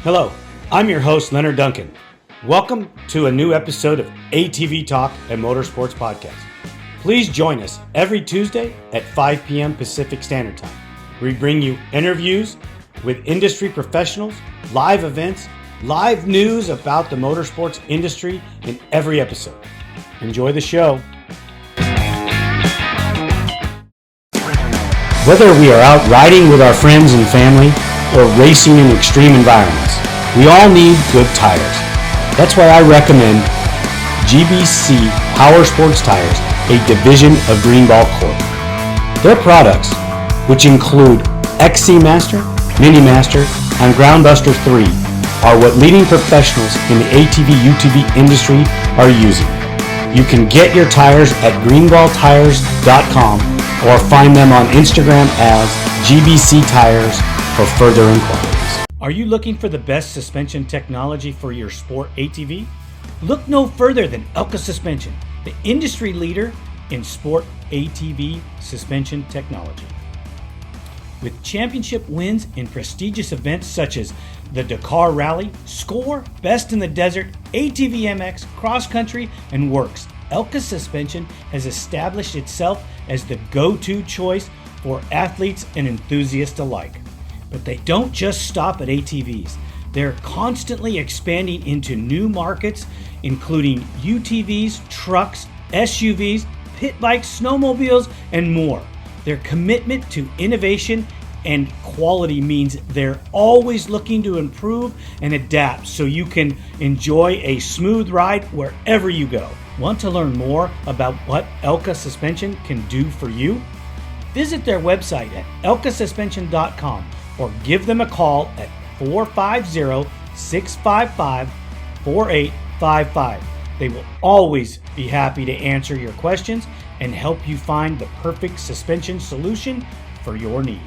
Hello, I'm your host, Leonard Duncan. Welcome to a new episode of ATV-TALK and Motorsports Podcast. Please join us every Tuesday at 5 p.m. Pacific Standard Time. We bring you interviews with industry professionals, live events, live news about the motorsports industry in every episode. Enjoy the show. Whether we are out riding with our friends and family or racing in extreme environments, we all need good tires. That's why I recommend GBC Power Sports Tires, a division of Greenball Corp. Their products, which include XC Master, Mini Master, and Groundbuster 3, are what leading professionals in the ATV-UTV industry are using. You can get your tires at greenballtires.com or find them on Instagram as GBC Tires for further inquiries. Are you looking for the best suspension technology for your sport ATV? Look no further than Elka Suspension, the industry leader in sport ATV suspension technology. With championship wins in prestigious events such as the Dakar Rally, Score, Best in the Desert, ATV MX, Cross Country, and Worcs, Elka Suspension has established itself as the go-to choice for athletes and enthusiasts alike. But they don't just stop at ATVs. They're constantly expanding into new markets, including UTVs, trucks, SUVs, pit bikes, snowmobiles, and more. Their commitment to innovation and quality means they're always looking to improve and adapt so you can enjoy a smooth ride wherever you go. Want to learn more about what Elka Suspension can do for you? Visit their website at elkasuspension.com or give them a call at 450-655-4855. They will always be happy to answer your questions and help you find the perfect suspension solution for your needs.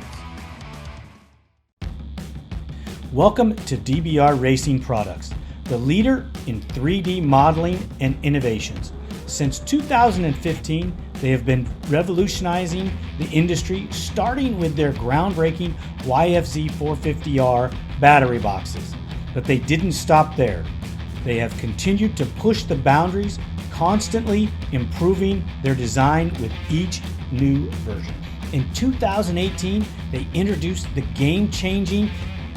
Welcome to DBR Racing Products, the leader in 3D modeling and innovations. Since 2015, they have been revolutionizing the industry, starting with their groundbreaking YFZ 450R battery boxes. But they didn't stop there. They have continued to push the boundaries, constantly improving their design with each new version. In 2018, they introduced the game-changing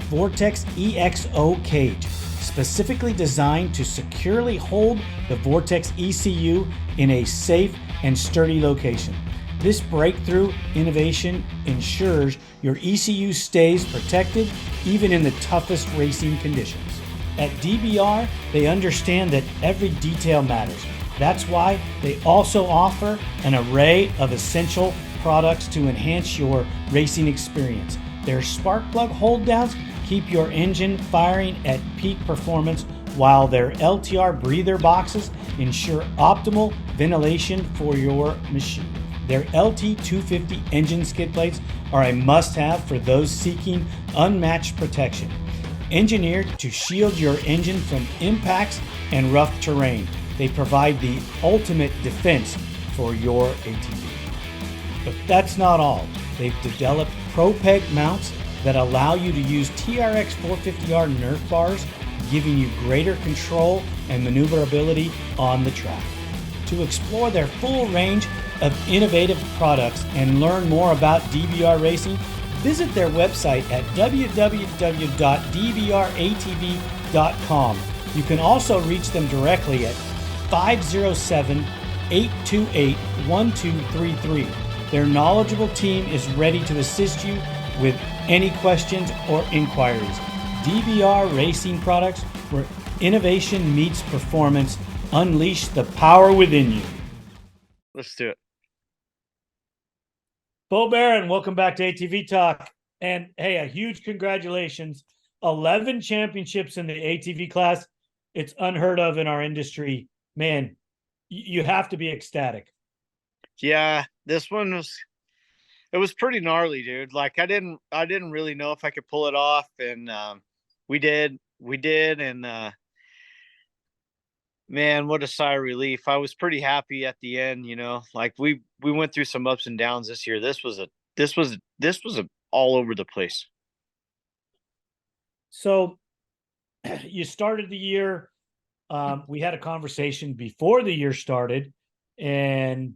Vortex EXO cage, specifically designed to securely hold the Vortex ECU in a safe and sturdy location. This breakthrough innovation ensures your ECU stays protected even in the toughest racing conditions. At DBR, they understand that every detail matters. That's why they also offer an array of essential products to enhance your racing experience. Their spark plug hold downs keep your engine firing at peak performance, while their LTR breather boxes ensure optimal ventilation for your machine. Their LT250 engine skid plates are a must-have for those seeking unmatched protection. Engineered to shield your engine from impacts and rough terrain, they provide the ultimate defense for your ATV. But that's not all. They've developed ProPeg mounts that allow you to use TRX 450R Nerf bars, giving you greater control and maneuverability on the track. To explore their full range of innovative products and learn more about DBR Racing, visit their website at www.dbratv.com. You can also reach them directly at 507-828-1233. Their knowledgeable team is ready to assist you with any questions or inquiries. DBR Racing Products, where innovation meets performance. Unleash the power within you. Let's do it. Beau Baron, welcome back to ATV Talk. And hey, a huge congratulations. 11 championships in the ATV class. It's unheard of in our industry. Man, you have to be ecstatic. Yeah, this one was pretty gnarly, dude. Like I didn't really know if I could pull it off, and we did, and man, what a sigh of relief. I was pretty happy at the end, you know. Like we went through some ups and downs this year. This was a all over the place. So you started the year. We had a conversation before the year started, and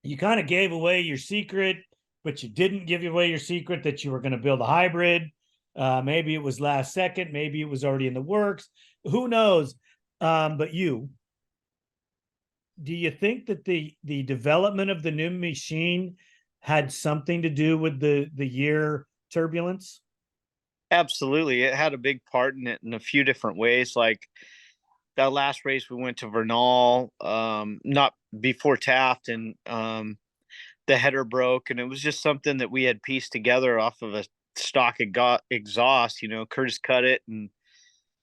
you kind of gave away your secret, but you didn't give away your secret that you were going to build a hybrid. Maybe it was last second, maybe it was already in the works. Who knows? But do you think that the development of the new machine had something to do with the year turbulence? Absolutely. It had a big part in it in a few different ways. Like that last race, we went to Vernal, not before Taft, and the header broke. And it was just something that we had pieced together off of a stock exhaust. Curtis cut it, and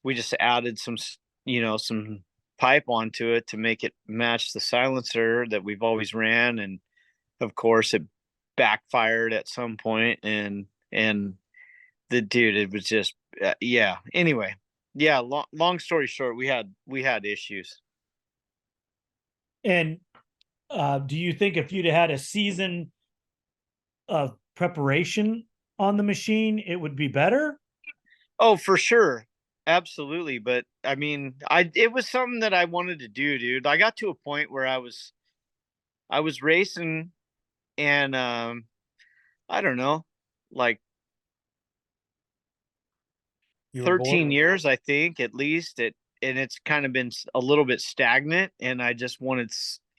we just added some pipe onto it to make it match the silencer that we've always ran. And of course, it backfired at some point, and the dude, it was just yeah. Anyway, yeah. Long story short, we had issues. And do you think if you'd had a season of preparation on the machine, it would be better? Oh, for sure. Absolutely. But I mean, it was something that I wanted to do, dude. I got to a point where I was racing, and I don't know, like You were bored? 13 years, I think, at least. And it's kind of been a little bit stagnant, and I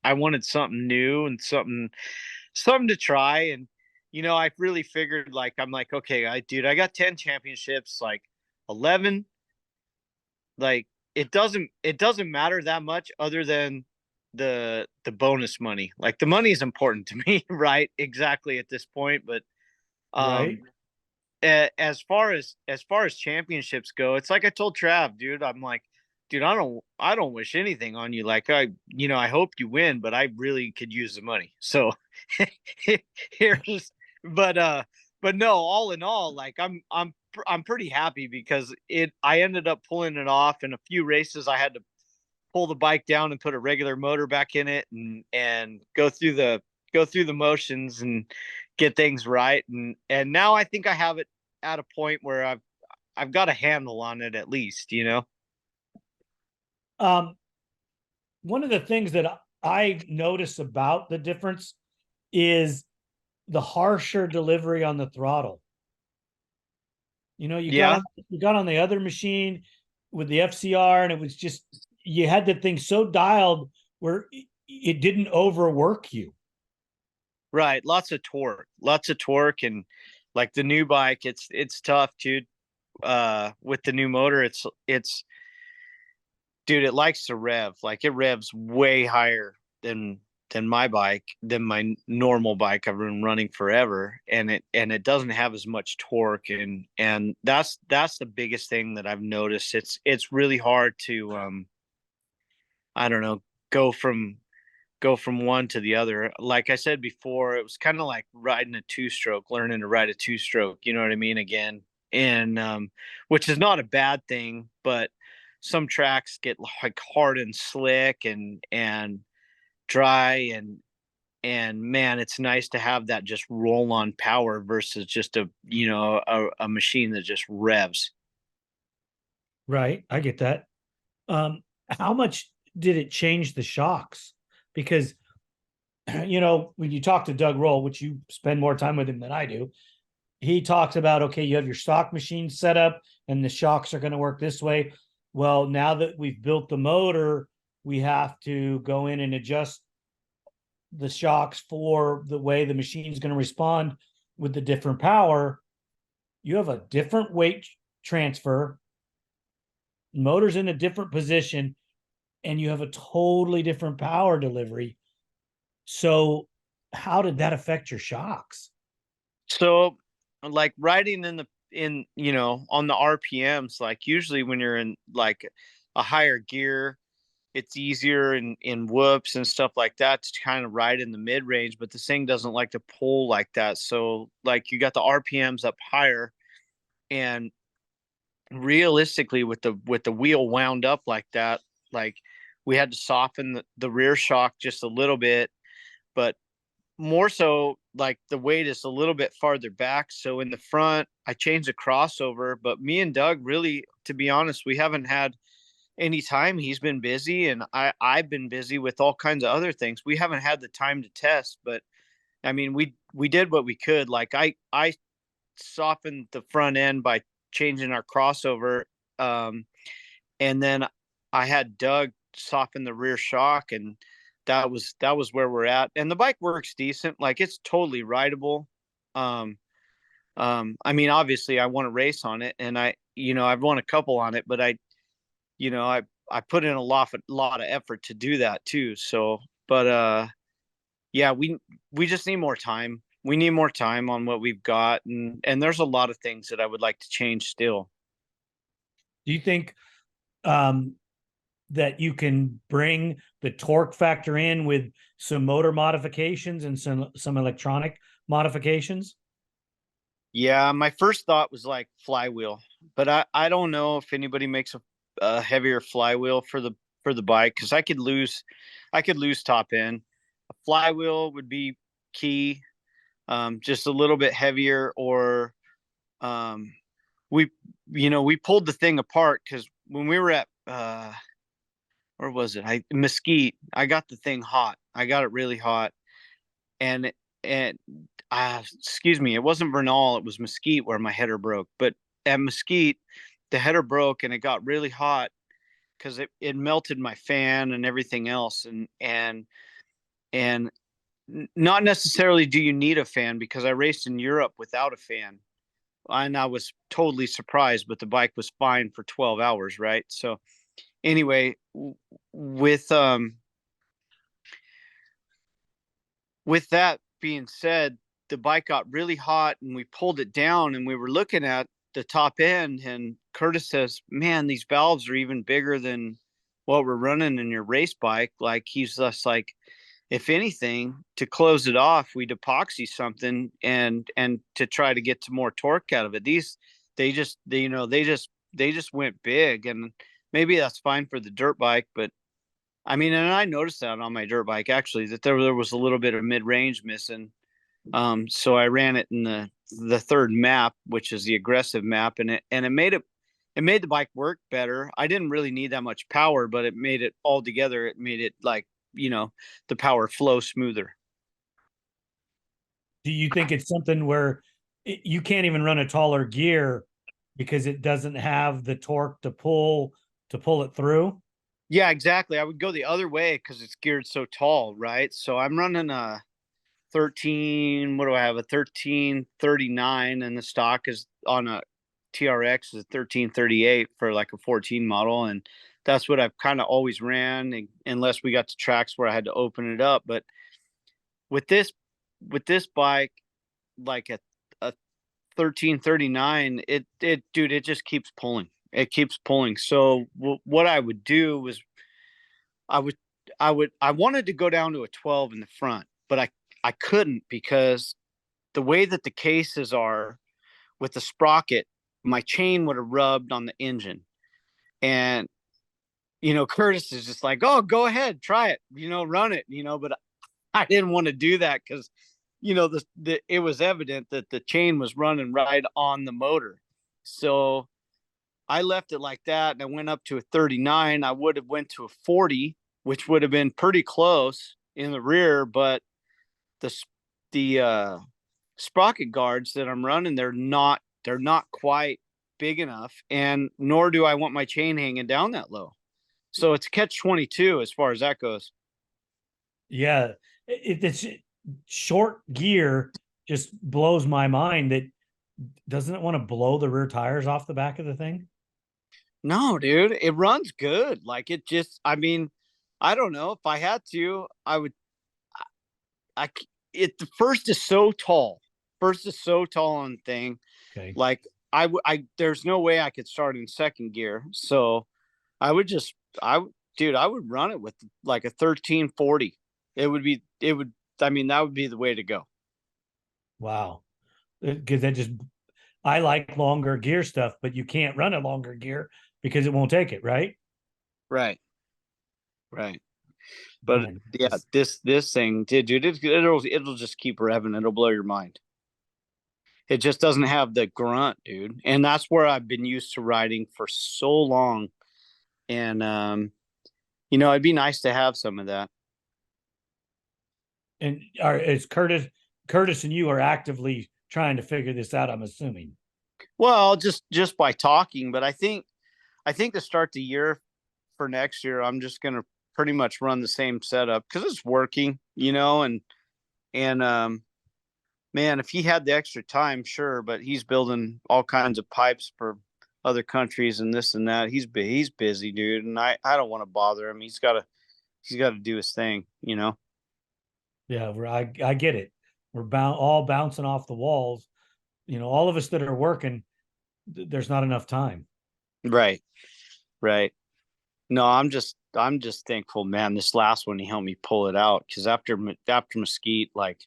wanted something new and something to try. And I really figured, like, I'm like, okay, I got 10 championships, like 11, like it doesn't matter that much other than the bonus money. Like, the money is important to me, right? Exactly, at this point. But Right. um as far as championships go, it's like I told Trav, dude. I'm like, dude, I don't wish anything on you. Like, I hope you win, but I really could use the money. So here's, but but no, all in all, like, I'm pretty happy because I ended up pulling it off. In a few races, I had to pull the bike down and put a regular motor back in it, and go through the motions and get things right. And now I think I have it at a point where I've got a handle on it, at least. Um, One of the things that I notice about the difference is the harsher delivery on the throttle. You got Yeah, on the other machine with the FCR, and it was just you had the thing so dialed where it didn't overwork you. right. Lots of torque. And like the new bike, it's tough, dude. With the new motor, it's dude, it likes to rev. Like, it revs way higher than my normal bike I've been running forever. And it doesn't have as much torque. And that's the biggest thing that I've noticed. It's really hard to I don't know, go from one to the other. Like I said before, it was kind of like riding a two-stroke, learning to ride a two-stroke, you know what I mean, again. And which is not a bad thing, but some tracks get like hard and slick and dry. And man, it's nice to have that just roll on power versus just a machine that just revs. Right. I get that. How much did it change the shocks? Because when you talk to Doug Roll, which you spend more time with him than I do, he talks about, okay, you have your stock machine set up and the shocks are going to work this way. Well, now that we've built the motor, we have to go in and adjust the shocks for the way the machine's going to respond with the different power. You have a different weight transfer, motor's in a different position, and you have a totally different power delivery. So, how did that affect your shocks? So, like, riding on the RPMs, like, usually when you're in like a higher gear, it's easier in whoops and stuff like that to kind of ride in the mid range. But the thing doesn't like to pull like that. So, like, you got the RPMs up higher, and realistically, with the wheel wound up like that, like, we had to soften the rear shock just a little bit. But more so like the weight is a little bit farther back. So in the front, I changed the crossover, but me and Doug really, to be honest, we haven't had any time. He's been busy and I've been busy with all kinds of other things. We haven't had the time to test, but I mean, we did what we could. Like I softened the front end by changing our crossover. Um, and then I had Doug soften the rear shock, and that was where we're at. And the bike works decent, like it's totally rideable. Um, I mean, obviously, I want to race on it, and I've won a couple on it, but I put in a lot of effort to do that too. So, but yeah, we just need more time. We need more time on what we've got, and there's a lot of things that I would like to change still. Do you think um, that you can bring the torque factor in with some motor modifications and some electronic modifications? Yeah, my first thought was like flywheel, but I don't know if anybody makes a heavier flywheel for the bike, because I could lose top end. A flywheel would be key, just a little bit heavier, or um, we we pulled the thing apart because when we were at where was it? Mesquite. I got the thing hot. I got it really hot, and and excuse me, it wasn't Vernal, it was Mesquite where my header broke. But at Mesquite, the header broke and it got really hot because it melted my fan and everything else. And not necessarily do you need a fan, because I raced in Europe without a fan. And I was totally surprised, but the bike was fine for 12 hours, right? So anyway, with with that being said, the bike got really hot and we pulled it down and we were looking at the top end, and Curtis says, "Man, these valves are even bigger than what we're running in your race bike." Like, he's just like, if anything, to close it off, we'd epoxy something and to try to get to more torque out of it. These they just went big, and maybe that's fine for the dirt bike, but I mean, and I noticed that on my dirt bike actually, that there was a little bit of mid range missing. So I ran it in the third map, which is the aggressive map, and it made the bike work better. I didn't really need that much power, but it made it all together. It made it like, the power flow smoother. Do you think it's something where you can't even run a taller gear because it doesn't have the torque to pull it through? Yeah, exactly. I would go the other way because it's geared so tall, right? So I'm running a 13, what do I have? A 1339, and the stock is on a TRX is a 1338 for like a 14 model. And that's what I've kind of always ran, unless we got to tracks where I had to open it up. But with this, with this bike, like a 1339, dude, it just keeps pulling. It keeps pulling. So what I would do was I would, I wanted to go down to a 12 in the front, but I couldn't, because the way that the cases are with the sprocket, my chain would have rubbed on the engine. And, Curtis is just like, "Oh, go ahead, try it, run it," but I didn't want to do that because, it was evident that the chain was running right on the motor. So I left it like that, and I went up to a 39. I would have went to a 40, which would have been pretty close in the rear, but the sprocket guards that I'm running, they're not quite big enough, and nor do I want my chain hanging down that low. So it's catch 22 as far as that goes. Yeah, it's short gear just blows my mind. That doesn't it want to blow the rear tires off the back of the thing? No, dude, it runs good. Like, it just, I mean, I don't know, if I had to, I would. I it the first is so tall. First is so tall on the thing. Okay. Like, I there's no way I could start in second gear. So I would just dude, I would run it with like a 1340. It would I mean, that would be the way to go. Wow. Because that just I like longer gear stuff, but you can't run a longer gear because it won't take it, right? Right. Right. But Man, yeah, this thing, dude, it'll just keep revving. It'll blow your mind. It just doesn't have the grunt, dude. And that's where I've been used to riding for so long. And it'd be nice to have some of that. and is Curtis and you are actively trying to figure this out, I'm assuming. Well, just by talking, but I think to start the year for next year, I'm just gonna pretty much run the same setup because it's working, and man, if he had the extra time, sure, but he's building all kinds of pipes for other countries and this and that. He's busy, dude, and I don't want to bother him. He's got to do his thing. Yeah, I get it. We're all bouncing off the walls. All of us that are working, there's not enough time. Right, right. No, I'm just thankful, man. This last one, he helped me pull it out because after Mesquite, like,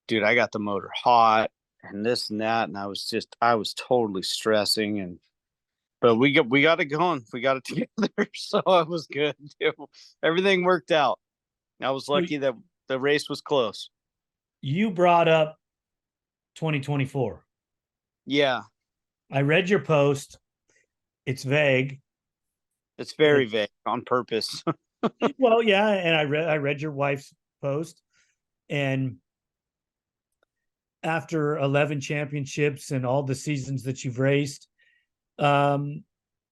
dude, I got the motor hot and this and that, and I was totally stressing, but we got it going, we got it together, so it was good. Dude. Everything worked out. I was So lucky that the race was close. you brought up 2024. Yeah, I read your post. It's vague. it's very vague on purpose. Well, yeah, and I read your wife's post, and after 11 championships and all the seasons that you've raced, um,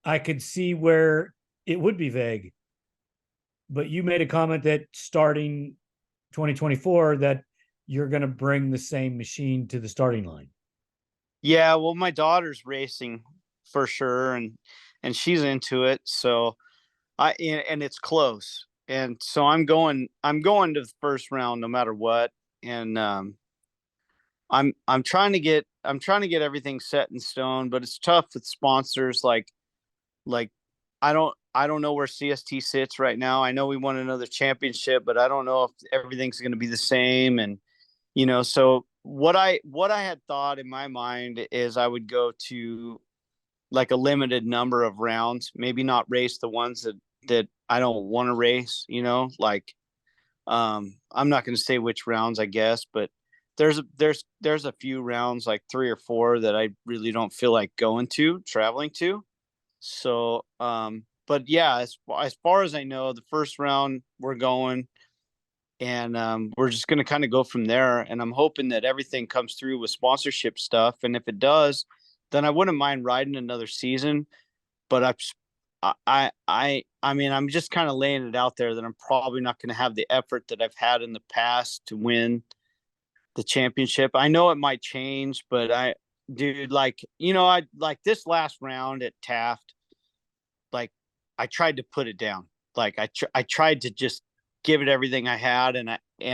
I could see where it would be vague. But you made a comment that starting 2024 that you're going to bring the same machine to the starting line. Yeah, well, my daughter's racing for sure, and she's into it, so and it's close, and so I'm going to the first round no matter what, and I'm trying to get everything set in stone, but it's tough with sponsors like I don't know where CST sits right now. I know we won another championship, but I don't know if everything's going to be the same, and so what I had thought in my mind is I would go to like a limited number of rounds, maybe not race the ones that I don't want to race, like I'm not going to say which rounds, I guess, but there's a few rounds, like 3 or 4, that I really don't feel like traveling to. So but yeah, as far as I know, the first round we're going, and we're just going to kind of go from there, and I'm hoping that everything comes through with sponsorship stuff, and if it does, then I wouldn't mind riding another season. But I mean, I'm just kind of laying it out there that I'm probably not going to have the effort that I've had in the past to win the championship. I know it might change, but dude, like, I like this last round at Taft, like, I tried to put it down. Like, I tried to just give it everything I had, and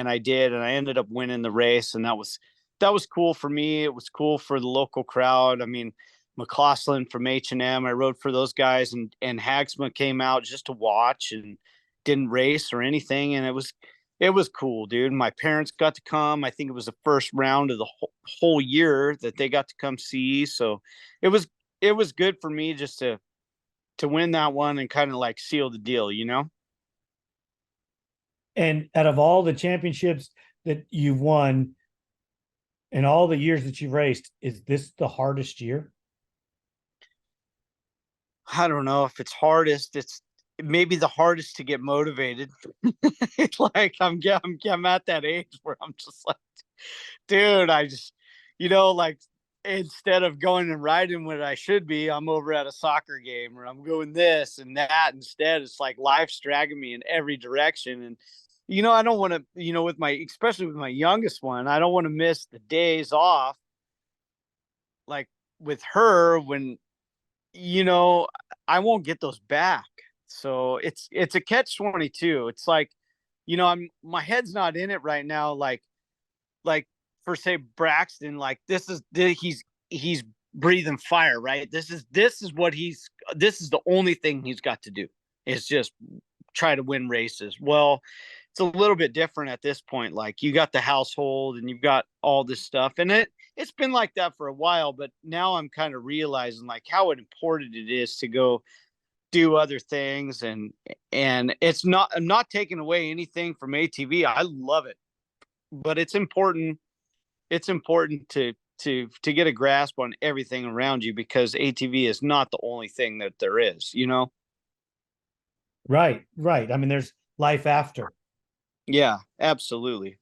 I did, and I ended up winning the race, and that was cool for me. It was cool for the local crowd. I mean, McClaughlin from H&M, I rode for those guys, and Hagsma came out just to watch and didn't race or anything, and it was cool, dude. My parents got to come. I think it was the first round of the whole year that they got to come see. So it was good for me just to win that one and kind of like seal the deal. And out of all the championships that you've won and all the years that you've raced, is this the hardest year? I don't know if it's hardest. It's maybe the hardest to get motivated. It's like I'm at that age where I'm just like, dude, I just, like, instead of going and riding what I should be, I'm over at a soccer game, or I'm going this and that instead. It's like life's dragging me in every direction. And, I don't want to, especially with my youngest one, I don't want to miss the days off, like with her, when, you know, I won't get those back. So it's a catch 22. It's like, my head's not in it right now. Like for say Braxton, like he's breathing fire, right? This is the only thing he's got to do is just try to win races. Well, it's a little bit different at this point. Like, you got the household and you've got all this stuff, and it's been like that for a while, but now I'm kind of realizing like how important it is to go do other things. And it's not, I'm not taking away anything from ATV. I love it, but it's important to get a grasp on everything around you, because ATV is not the only thing that there is, you know? Right, right. I mean, there's life after. Yeah, absolutely.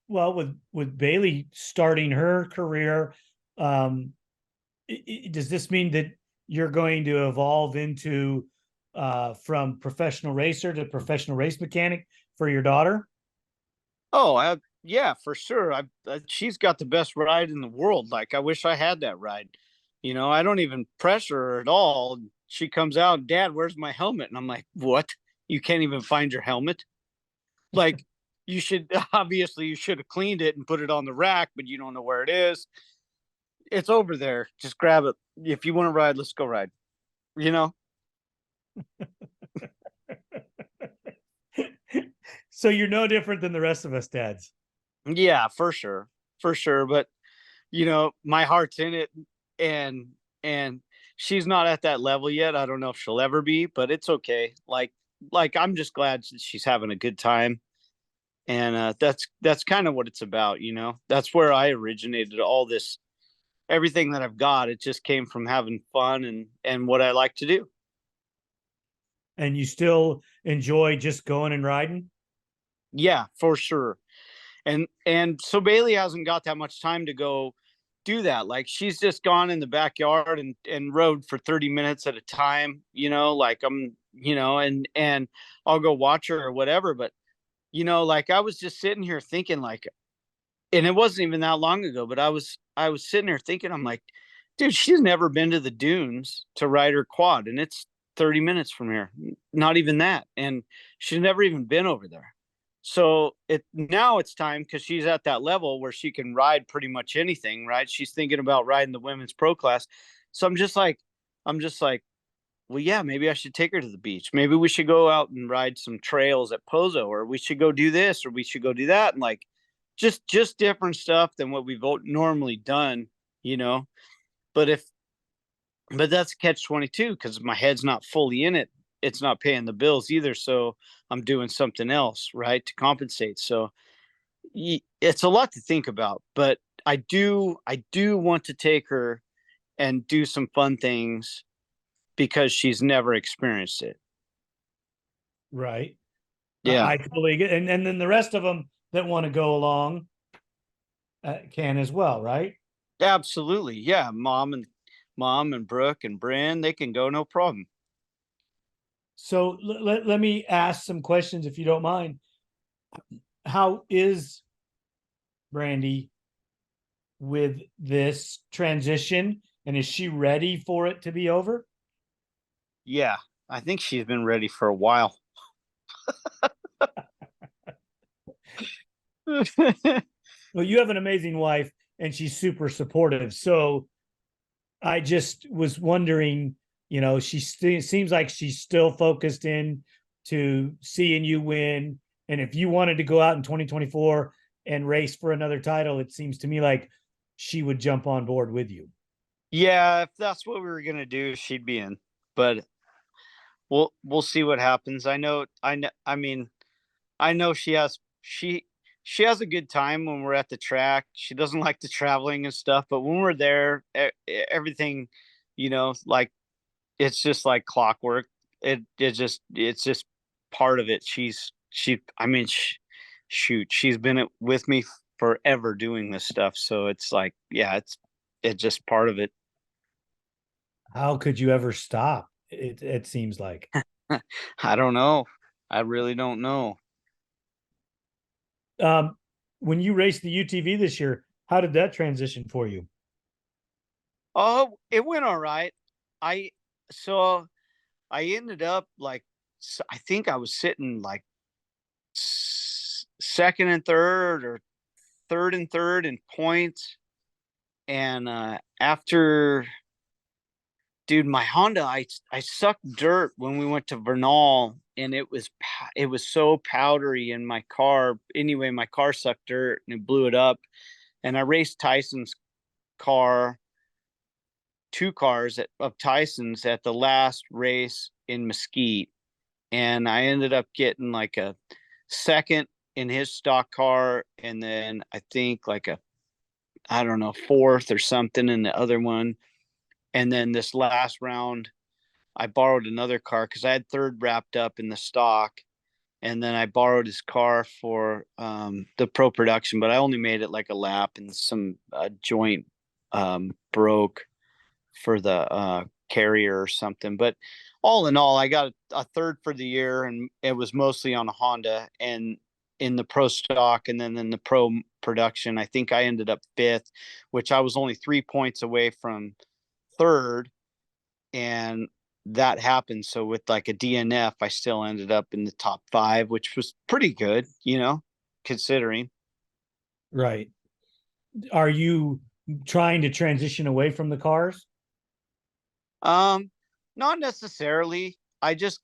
Well, with Bailey starting her career, um, does this mean that you're going to evolve into from professional racer to professional race mechanic for your daughter? Oh, yeah, for sure. She's got the best ride in the world. Like, I wish I had that ride. You know, I don't even pressure her at all. She comes out, Dad, where's my helmet? And I'm like, what? You can't even find your helmet? Like, you should obviously you should have cleaned it and put it on the rack, but you don't know where it is. It's over there. Just grab it. If you want to ride, let's go ride. You know? So you're no different than the rest of us dads. Yeah, for sure. For sure. But you know, my heart's in it, and and she's not at that level yet. I don't know if she'll ever be, but it's okay. Like I'm just glad she's having a good time. And that's kind of what it's about, you know. That's where I originated all this. Everything that I've got, it just came from having fun and what I like to do. And you still enjoy just going and riding? Yeah, for sure. And so Bailey hasn't got that much time to go do that. Like, she's just gone in the backyard and rode for 30 minutes at a time, you know, like I'm, you know, and I'll go watch her or whatever. But you know, like, I was just sitting here thinking, like, and it wasn't even that long ago, but I was sitting there thinking, I'm like, dude, she's never been to the dunes to ride her quad, and it's 30 minutes from here, not even that, and she's never even been over there. So now it's time, because she's at that level where she can ride pretty much anything, right? She's thinking about riding the women's pro class. So I'm just like, well, yeah, maybe I should take her to the beach. Maybe we should go out and ride some trails at Pozo, or we should go do this, or we should go do that. And like, just different stuff than what we've normally done, you know. But but that's catch 22, because my head's not fully in it. It's not paying the bills either. So I'm doing something else, right, to compensate. So it's a lot to think about, but I do want to take her and do some fun things, because she's never experienced it. Right. Yeah, I totally get, and then the rest of them that want to go along can as well, right? absolutely. Yeah, mom and Brooke and Bryn, they can go, no problem. So let me ask some questions if you don't mind. How is Brandy with this transition, and is she ready for it to be over? Yeah, I think she's been ready for a while. Well, you have an amazing wife, and she's super supportive. So I just was wondering, she seems like she's still focused in to seeing you win. And if you wanted to go out in 2024 and race for another title, it seems to me like she would jump on board with you. Yeah, if that's what we were gonna do, she'd be in. But we'll see what happens. I mean, I know she has a good time when we're at the track. She doesn't like the traveling and stuff, but when we're there, everything, like, it's just like clockwork. It's just part of it. I mean, shoot, she's been with me forever doing this stuff. So it's like, yeah, it's just part of it. How could you ever stop? It seems like. I don't know. I really don't know. Um, when you raced the UTV this year, how did that transition for you? Oh, it went all right. I so I ended up like, I think I was sitting like second and third, or third and third in points. And after, dude, my Honda, I sucked dirt when we went to Vernal, and it was so powdery in my car. Anyway, my car sucked dirt and it blew it up. And I raced Tyson's car two cars of Tyson's at the last race in Mesquite, and I ended up getting like a second in his stock car, and then I think like a, I don't know, fourth or something in the other one. And then this last round, I borrowed another car because I had third wrapped up in the stock, and then I borrowed his car for the pro production, but I only made it like a lap, and some joint broke for the carrier or something. But all in all, I got a third for the year, and it was mostly on a Honda and in the pro stock, and then in the pro production, I think I ended up fifth, which I was only 3 points away from third, and that happened. So with like a DNF, I still ended up in the top five, which was pretty good, considering. Right. Are you trying to transition away from the cars? Um, Not necessarily. I just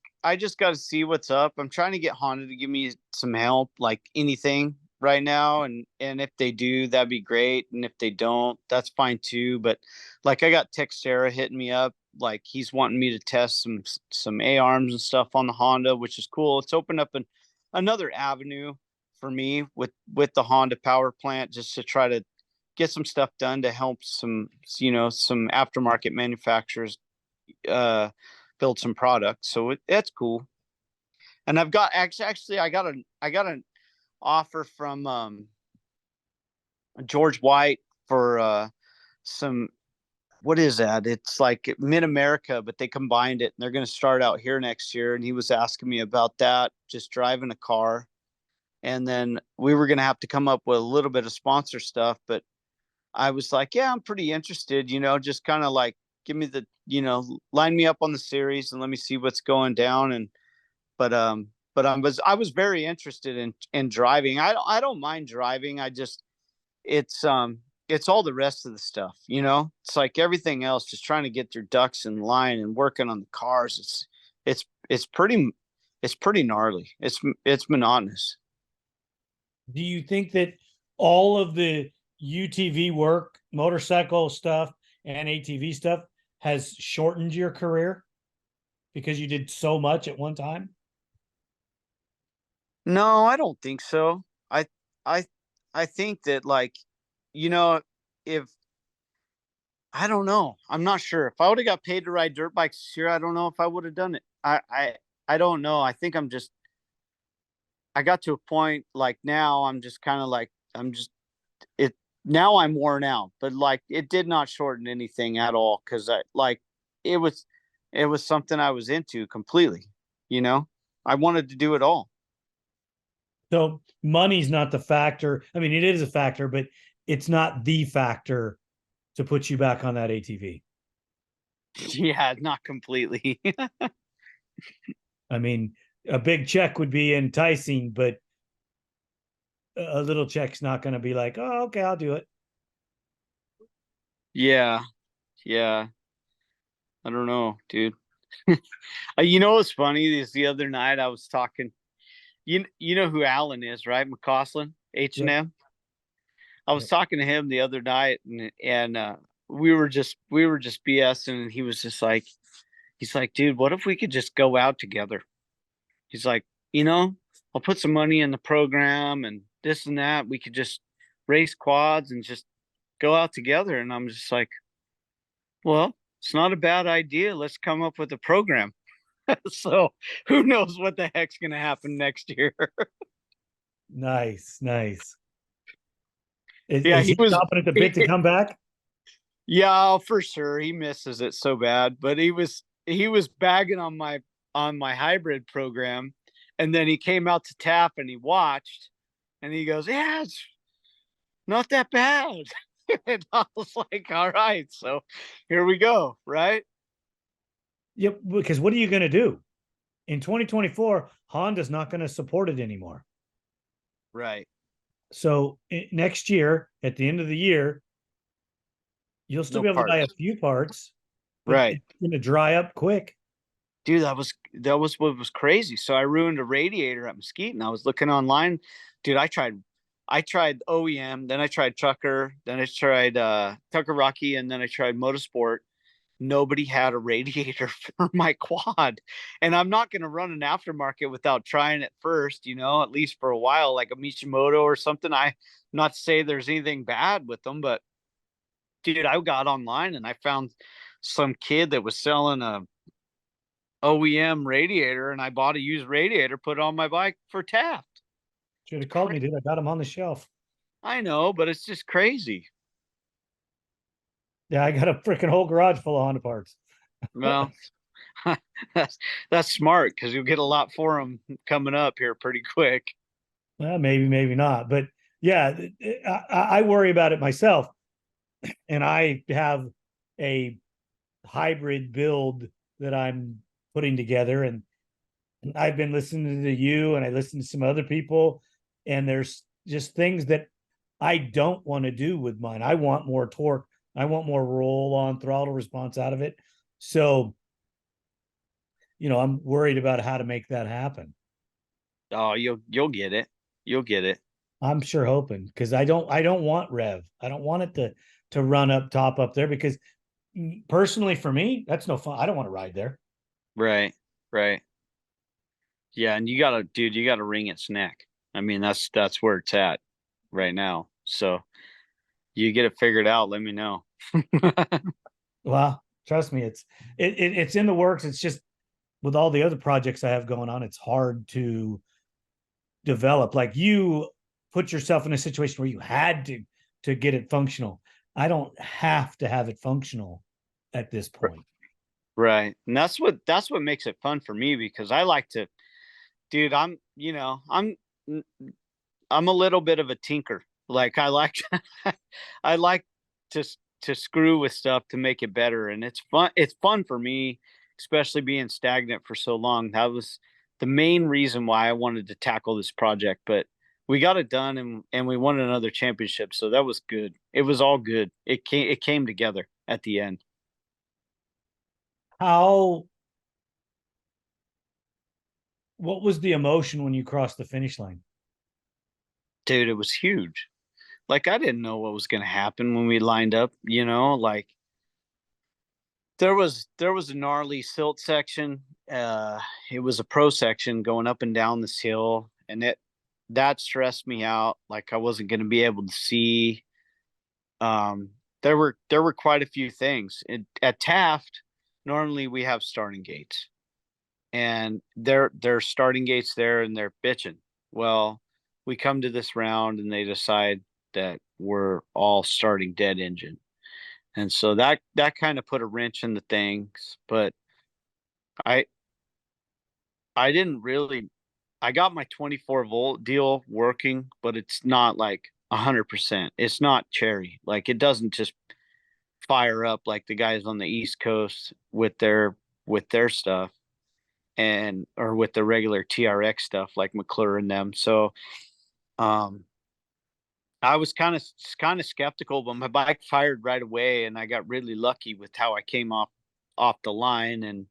got to see what's up. I'm trying to get Honda to give me some help, like anything right now, and if they do, that'd be great. And if they don't, that's fine too. But like I got Texera hitting me up, like he's wanting me to test some A arms and stuff on the Honda, which is cool. It's opened up another avenue for me with the Honda power plant, just to try to get some stuff done to help some aftermarket manufacturers uh build some products. So that's cool. And I've got actually I got an offer from George White for some, what is that? It's like Mid America, but they combined it, and they're going to start out here next year. And he was asking me about that, just driving a car. And then we were going to have to come up with a little bit of sponsor stuff, but I was like, yeah, I'm pretty interested, just kind of like give me line me up on the series and let me see what's going down. And but I was very interested in driving. I don't mind driving. It's all the rest of the stuff, It's like everything else, just trying to get your ducks in line and working on the cars. It's pretty gnarly. It's monotonous. Do you think that all of the UTV work, motorcycle stuff, and ATV stuff has shortened your career because you did so much at one time? No, I don't think so. I I think that, like, you know, if I don't know, I'm not sure. If I would have got paid to ride dirt bikes this year, I don't know if I would have done it. I don't know. I think I got to a point, like, now I'm just kind of like I'm just it now I'm worn out, but like it did not shorten anything at all, because it was it was something I was into completely, you know. I wanted to do it all. So money's not the factor. I mean, it is a factor, but it's not the factor to put you back on that ATV. Yeah, not completely. I mean, a big check would be enticing, but a little check's not going to be like, oh, okay, I'll do it. Yeah, yeah. I don't know, dude. What's funny is the other night I was talking. You know who Alan is, right? McCausland, Yep. H&M. I was Yep. talking to him the other night, and we were just BSing, and he's like, dude, what if we could just go out together? He's like, I'll put some money in the program and this and that. We could just race quads and just go out together. And I'm just like, well, it's not a bad idea. Let's come up with a program. So who knows what the heck's going to happen next year? Nice, nice. Is, Yeah, is he he was. chomping at the bit to come back? Yeah, for sure. He misses it so bad, but he was bagging on my hybrid program, and then he came out to tap and he watched, and he goes, "Yeah, it's not that bad." And I was like, "All right, so here we go." Right? Yep. Because what are you going to do in 2024? Honda's not going to support it anymore. Right. So next year, at the end of the year, you'll still No be able to buy a parts. few parts, but Right. it's going to dry up quick. Dude, that was what was crazy. So I ruined a radiator at Mesquite, and I was looking online. Dude, I tried OEM, then I tried Trucker, then I tried Tucker Rocky, and then I tried Motorsport. nobody had a radiator for my quad. And I'm not going to run an aftermarket without trying it first, at least for a while, like a Mishimoto or something. Not to say there's anything bad with them, but dude, I got online and I found some kid that was selling a OEM radiator, and I bought a used radiator, put it on my bike for Taft. Should have called me, dude. I got them on the shelf. I know, but it's just crazy. Yeah, I got a freaking whole garage full of Honda parts. Well, that's smart because you'll get a lot for them coming up here pretty quick. Well, maybe, maybe not. But yeah, I worry about it myself. And I have a hybrid build that I'm putting together. And I've been listening to you and I listen to some other people. And there's just things that I don't want to do with mine. I want more torque. I want more roll on throttle response out of it. So, I'm worried about how to make that happen. Oh, you'll get it. You'll get it. I'm sure hoping because I don't want rev. I don't want it to run up top up there because personally for me, that's no fun. I don't want to ride there. Right. Right. Yeah, and you gotta wring its neck. I mean, that's where it's at right now. So you get it figured out, let me know. Well, trust me, it's in the works. It's just with all the other projects I have going on, it's hard to develop. Like you put yourself in a situation where you had to get it functional. I don't have to have it functional at this point. Right. And that's what makes it fun for me because I like to, dude, I'm a little bit of a tinker. Like I like I like to to screw with stuff to make it better, and it's fun for me, especially being stagnant for so long. That was the main reason why I wanted to tackle this project, but we got it done, and we won another championship, so that was good. It was all good. It came together at the end. How what was the emotion when you crossed the finish line? Dude, it was huge. Like I didn't know what was going to happen when we lined up, like there was a gnarly silt section. It was a pro section going up and down this hill, and that stressed me out. Like I wasn't going to be able to see. Um, there were quite a few things at Taft. Normally we have starting gates, and there's starting gates there, and they're bitching. Well, we come to this round, and they decide that we're all starting dead engine, and so that kind of put a wrench in the things. But I I didn't really. I got my 24-volt deal working, but it's not like 100%. It's not cherry. Like it doesn't just fire up like the guys on the East Coast with their stuff and or with the regular TRX stuff like McClure and them. So um I was kind of skeptical, but my bike fired right away, and I got really lucky with how I came off the line, and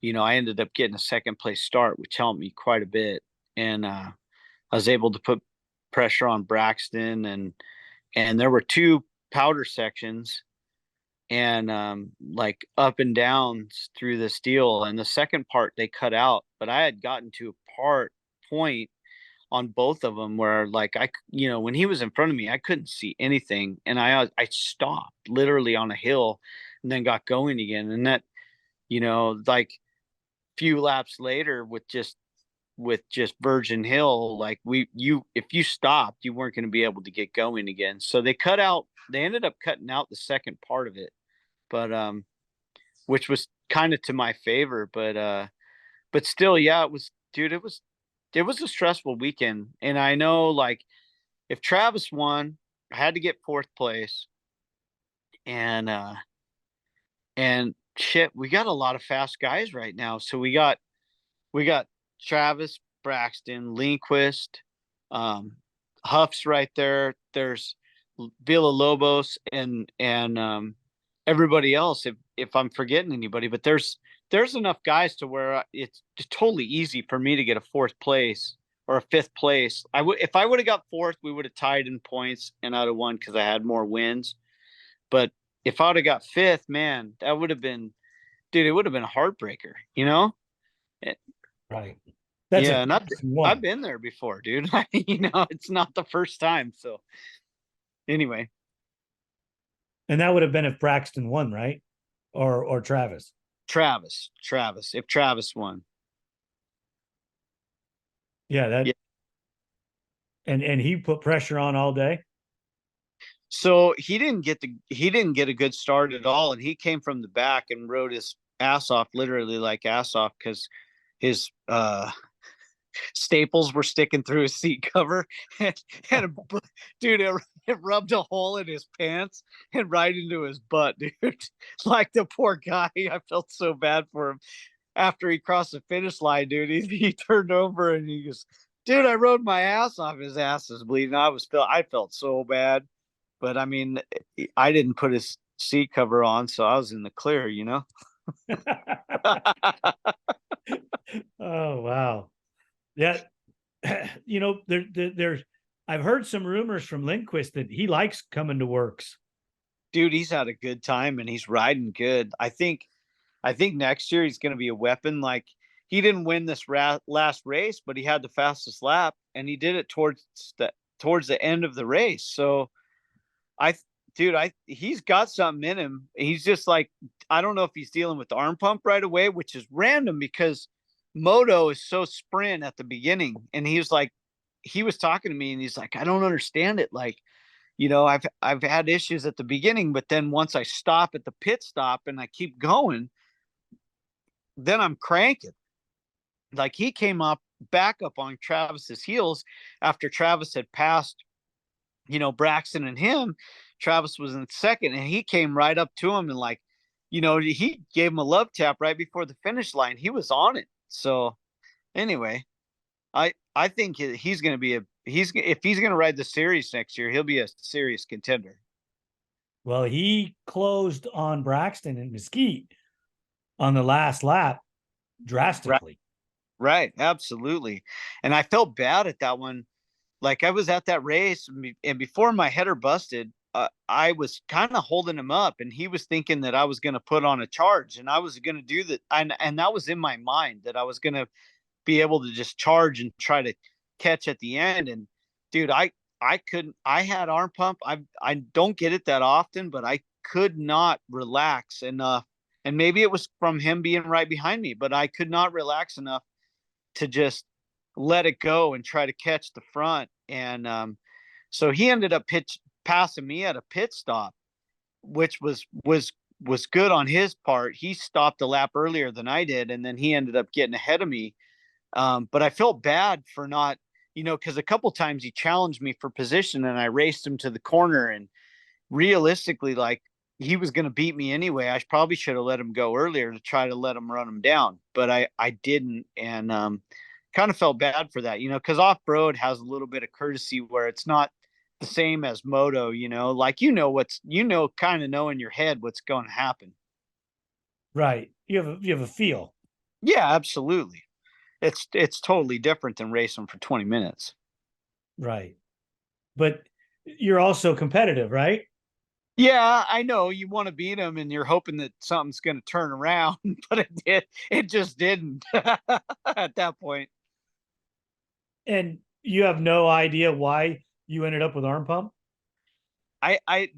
I ended up getting a second place start, which helped me quite a bit, and I was able to put pressure on Braxton, and there were two powder sections, and like up and downs through this deal, and the second part they cut out, but I had gotten to a point on both of them where like when he was in front of me I couldn't see anything, and I stopped literally on a hill and then got going again, and that like few laps later with just virgin hill, like if you stopped you weren't going to be able to get going again, so they ended up cutting out the second part of it, but which was kind of to my favor, but still, yeah, it was, dude, it was a stressful weekend. And I know like if Travis won, I had to get fourth place. And shit, we got a lot of fast guys right now. So we got Travis, Braxton, Lindquist, um, Huff's right there. There's Villalobos and everybody else. If I'm forgetting anybody, but there's enough guys to where it's totally easy for me to get a fourth place or a fifth place. If I would have got fourth, we would have tied in points, and I'd have won because I had more wins. But if I would have got fifth, man, that would have been, dude, it would have been a heartbreaker, you know? Eh, Right. That's a Yeah, and class I've one. been there before, dude. It's not the first time. So anyway, And that would have been if Braxton won, right? Or Travis. Travis, if Travis won. Yeah, Yeah. that and he put pressure on all day. So he didn't get a good start at all, and he came from the back and rode his ass off, literally like ass off, because his staples were sticking through his seat cover, and, and dude, it rubbed a hole in his pants and right into his butt, dude. Like the poor guy, I felt so bad for him. After he crossed the finish line, dude, he turned over and he goes, "Dude, I rode my ass off." His ass is bleeding. I felt so bad, but I mean, I didn't put his seat cover on, so I was in the clear, you know. Oh wow. Yeah. There's I've heard some rumors from Lindquist that he likes coming to Works. Dude, he's had a good time and he's riding good. I think next year he's going to be a weapon. Like he didn't win this last race, but he had the fastest lap, and he did it towards the end of the race. So I, dude, I he's got something in him. He's just like, I don't know if he's dealing with the arm pump right away, which is random because Moto is so sprint at the beginning, and he was talking to me, and he's like, I don't understand it. Like, I've had issues at the beginning, but then once I stop at the pit stop and I keep going, then I'm cranking. Like he came up back up on Travis's heels after Travis had passed, Braxton and him. Travis was in second, and he came right up to him and like, he gave him a love tap right before the finish line. He was on it. So anyway, I think he's going to be if he's going to ride the series next year, he'll be a serious contender. Well, he closed on Braxton and Mesquite on the last lap Right, drastically. right, absolutely. And I felt bad at that one. Like I was at that race, and before my header busted, I was kind of holding him up, and he was thinking that I was going to put on a charge, and I was going to do that, and that was in my mind that I was going to be able to just charge and try to catch at the end. And dude, I couldn't. I had arm pump. I don't get it that often, but I could not relax enough. And maybe it was from him being right behind me, but I could not relax enough to just let it go and try to catch the front. And so he ended up passing me at a pit stop, which was good on his part. He stopped a lap earlier than I did, and then he ended up getting ahead of me. But I felt bad for not, because a couple times he challenged me for position, and I raced him to the corner. And realistically, like he was going to beat me anyway. I probably should have let him go earlier to try to let him run him down, but I didn't, and kind of felt bad for that, because off road has a little bit of courtesy where it's not the same as moto, like kind of know in your head what's going to happen. Right. You have a feel. Yeah, absolutely. It's totally different than racing for 20 minutes. Right. But you're also competitive, right? Yeah, I know you want to beat them and you're hoping that something's going to turn around, but it just didn't at that point. And you have no idea why you ended up with arm pump.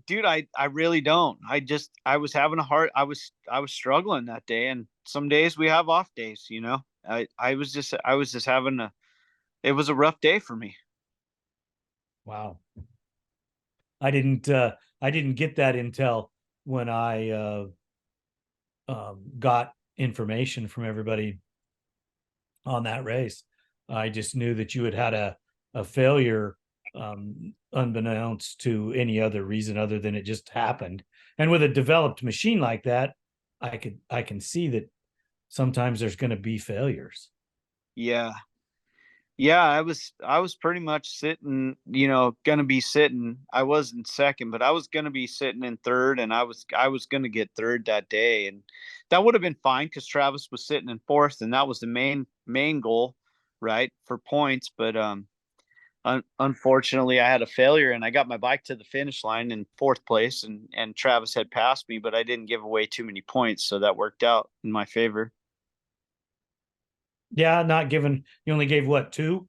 Dude, I really don't. I was having a hard, I was struggling that day, and some days we have off days, I was just having it was a rough day for me. Wow. I didn't get that intel when I got information from everybody on that race. I just knew that you had had a failure, unbeknownst to any other reason other than it just happened. And with a developed machine like that, I can see that sometimes there's going to be failures. Yeah. Yeah, I was pretty much sitting, gonna be sitting. I wasn't second, but I was gonna be sitting in third, and I was gonna get third that day, and that would have been fine because Travis was sitting in fourth, and that was the main goal, right, for points. But Unfortunately, I had a failure, and I got my bike to the finish line in fourth place, and Travis had passed me, but I didn't give away too many points, so that worked out in my favor. Yeah, not given. You only gave what, two?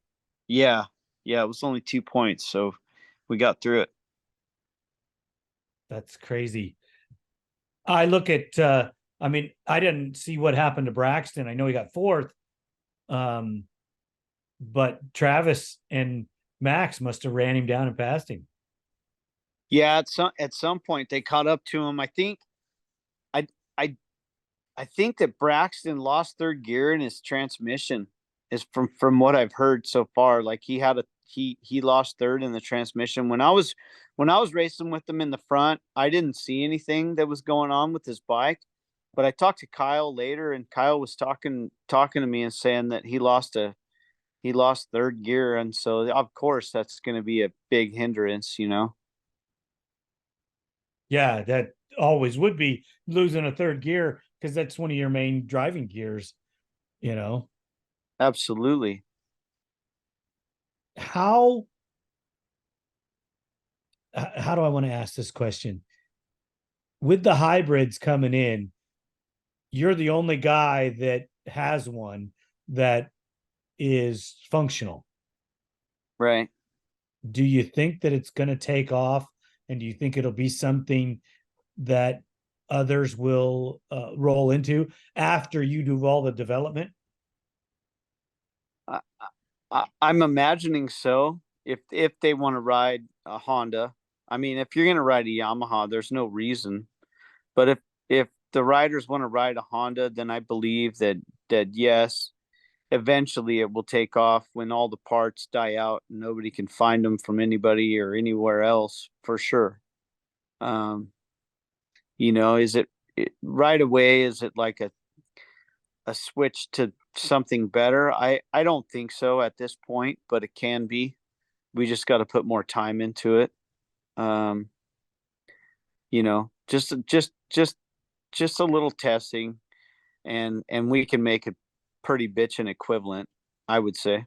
Yeah, yeah, it was only 2 points, so we got through it. That's crazy. I look at. I mean, I didn't see what happened to Braxton. I know he got fourth, um, but Travis and Max must have ran him down and passed him. Yeah, at some point they caught up to him. I I I think that Braxton lost third gear in his transmission. Is from what I've heard so far. Like he lost third in the transmission. When I was racing with him in the front, I didn't see anything that was going on with his bike. But I talked to Kyle later, and Kyle was talking to me and saying that he lost third gear, and so of course that's going to be a big hindrance. Yeah, that always would be losing a third gear because that's one of your main driving gears. You know Absolutely. how how do I want to ask this question? With the hybrids coming in, you're the only guy that has one that is functional. Right. Do you think that it's going to take off? And do you think it'll be something that others will roll into after you do all the development? I, I'm imagining so. If they want to ride a Honda, I mean, if you're going to ride a Yamaha, there's no reason. But if the riders want to ride a Honda, then I believe that yes, eventually it will take off when all the parts die out and nobody can find them from anybody or anywhere else for sure. Um, is it right away? Is it like a switch to something better? I don't think so at this point, but it can be. We just got to put more time into it. Um, just a little testing, and we can make a pretty bitchin' equivalent, I would say.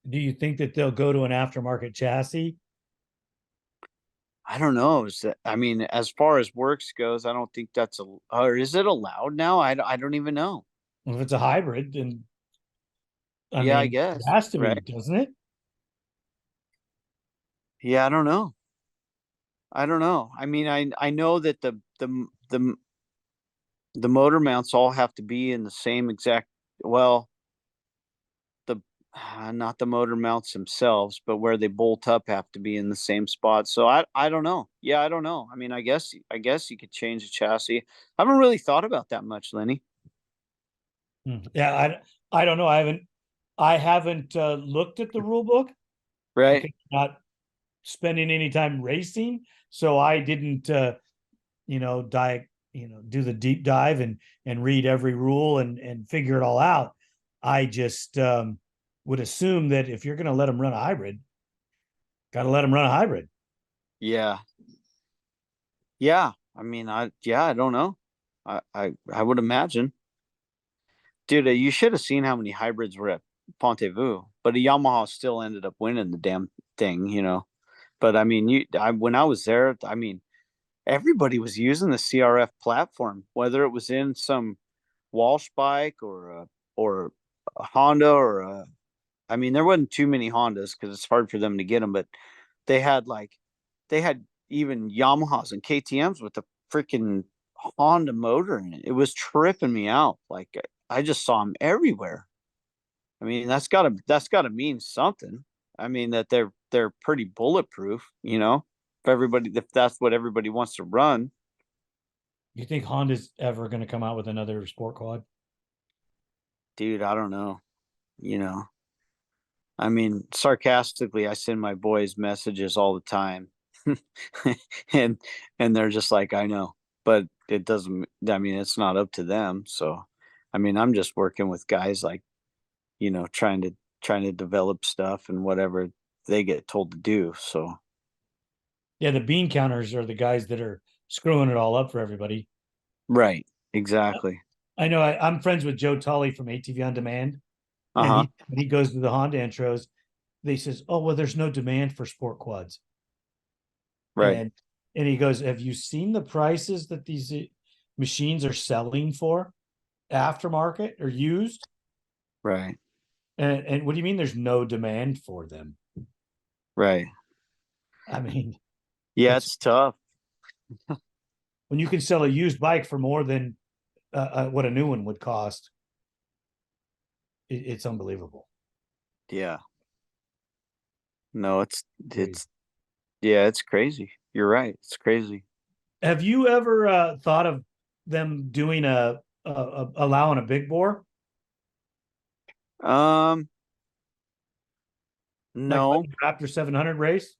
Do you think that they'll go to an aftermarket chassis? I don't know. I mean, as far as Works goes, I don't think or is it allowed now? I don't even know. Well, if it's a hybrid, then I Yeah, I mean, it guess. has to be, Right. doesn't it? Yeah, I don't know. I don't know. I mean, I know that the motor mounts all have to be in the same exact, well, the not the motor mounts themselves, but where they bolt up have to be in the same spot. So I don't know. Yeah, I don't know. I mean, I guess you could change the chassis. I haven't really thought about that much, Lenny. Yeah, I don't know. I haven't looked at the rule book Right? because I'm not spending any time racing, so I didn't do the deep dive and read every rule and figure it all out. I just would assume that if you're going to let them run a hybrid, got to let them run a hybrid. Yeah. Yeah. I mean, I don't know. I would imagine. Dude, you should have seen how many hybrids were at Ponte-Vu, but a Yamaha still ended up winning the damn thing. But I mean, when I was there, I mean, everybody was using the CRF platform, whether it was in some Walsh bike or a Honda I mean, there wasn't too many Hondas because it's hard for them to get them, but they had like they had even Yamahas and KTM's with the freaking Honda motor in it. It was tripping me out. Like I just saw them everywhere. I mean, that's gotta mean something. I mean that they're pretty bulletproof. If that's what everybody wants to run. You think Honda's ever going to come out with another sport quad? Dude, I don't know. You know, I mean, sarcastically, I send my boys messages all the time, and and they're just like, I know, but it doesn't. I mean, it's not up to them. So, I mean, I'm just working with guys like trying to develop stuff and whatever they get told to do. So, Yeah, the bean counters are the guys that are screwing it all up for everybody. right, exactly. I know I'm friends with Joe Tully from ATV On Demand, Uh and huh. he when he goes to the Honda intros, they says, oh, well, there's no demand for sport quads. Right. And he goes, have you seen the prices that these machines are selling for aftermarket or used? Right. And what do you mean there's no demand for them? Right. I mean, Yeah, it's it's tough. when you can sell a used bike for more than what a new one would cost, it's unbelievable. Yeah. No, Crazy. yeah, it's crazy. You're right. It's crazy. Have you ever thought of them doing allowing a big bore Um, like no, the Raptor 700 race?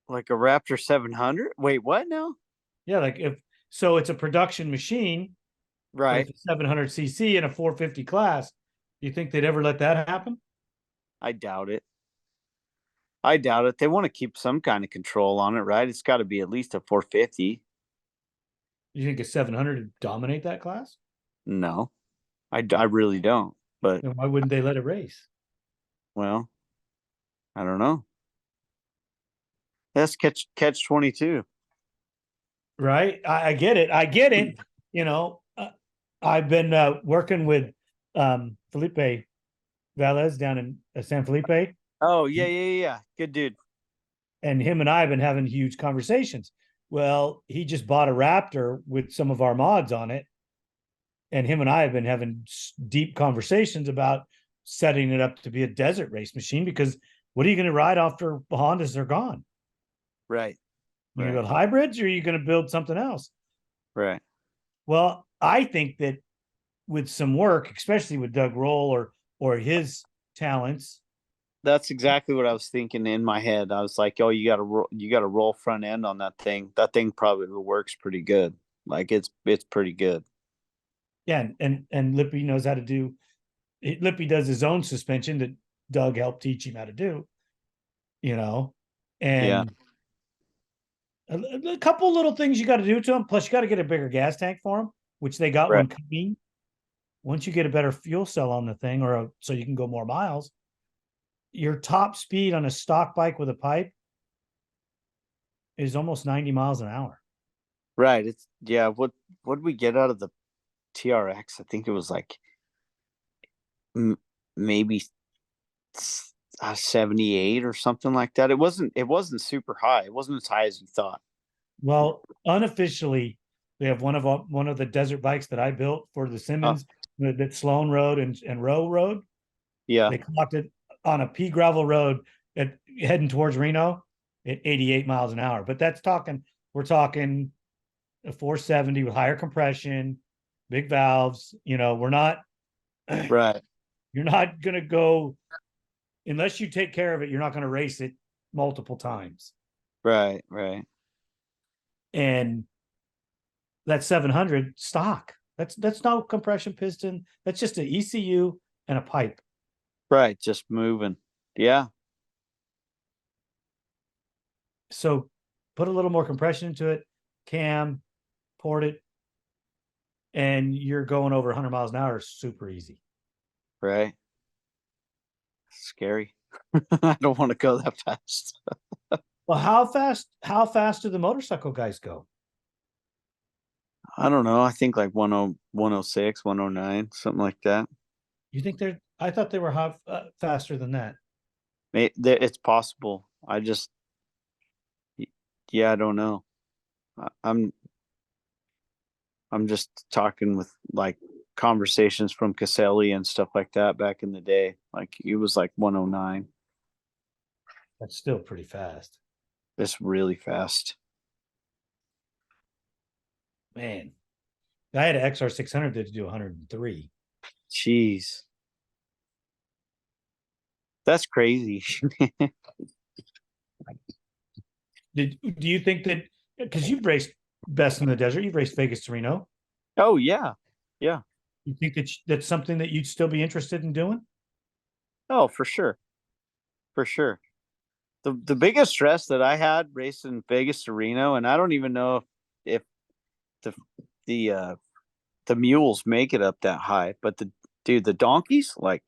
like a Raptor 700. Wait, what now? Yeah, like if so, it's a production machine, but Right. it's a 700 cc in a 450 class. Do you think they'd ever let that happen? I doubt it. I doubt it. They want to keep some kind of control on it, right? It's got to be at least a 450. You think a 700 would dominate that class? No, I really don't. But, Then why wouldn't they let it race? well, I don't know. That's catch 22. Right? I get it. I get it. You know, I've been working with Felipe Velez down in San Felipe, Oh, yeah, yeah, yeah, yeah. Good dude. and him and I have been having huge conversations. Well, he just bought a Raptor with some of our mods on it, and him and I have been having deep conversations about setting it up to be a desert race machine because what are you going to ride after the Hondas are gone? Right. You going to Right. build hybrids or are you going to build something else? Right. Well, I think that with some work, especially with Doug Roll or his talents. That's exactly what I was thinking in my head. I was like, "Oh, you got to roll front end on that thing. That thing probably works pretty good. Like it's pretty good." Yeah, and Lippy knows how to do. Lippy does his own suspension that Doug helped teach him how to do. You know, Yeah. and a couple little things you got to do to them. Plus, you got to get a bigger gas tank for them, which they got Right. one coming. Once you get a better fuel cell on the thing, so you can go more miles, your top speed on a stock bike with a pipe is almost 90 miles an hour. Right. It's yeah. What did we get out of the TRX? I think it was like maybe 78 or something like that. It wasn't super high. It wasn't as high as you thought. Well, unofficially, we have one of the desert bikes that I built for the Oh, Simmons that Sloan Road and Row Road. yeah. They clocked it on a pea gravel road heading towards Reno at 88 miles an hour. But we're talking a 470 with higher compression, big valves. You know, Right. you're not gonna go unless you take care of it. You're not gonna race it multiple times. Right. Right. And that 700 stock. That's no compression piston. That's just an ECU and a pipe. Right. Just moving. Yeah. So put a little more compression into it, cam, port it, and you're going over 100 miles an hour super easy. Right. Scary. I don't want to go that fast. Well, how fast do the motorcycle guys go? I don't know. I think like 106, 109, something like that. You think I thought they were faster than that. It's possible. Yeah, I don't know. I- I'm I'm just talking with like conversations from Caselli and stuff like that back in the day. Like it was like 109. That's still pretty fast. It's really fast. Man, I had an XR 600 that to do 103. Jeez. That's crazy. Do you think that because you've raced best in the desert, you've raced Vegas to Reno? Oh yeah. Yeah. You think that's something that you'd still be interested in doing? Oh, for sure. For sure. The biggest stress that I had racing Vegas to Reno, and I don't even know if the the the mules make it up that high, but the donkeys, like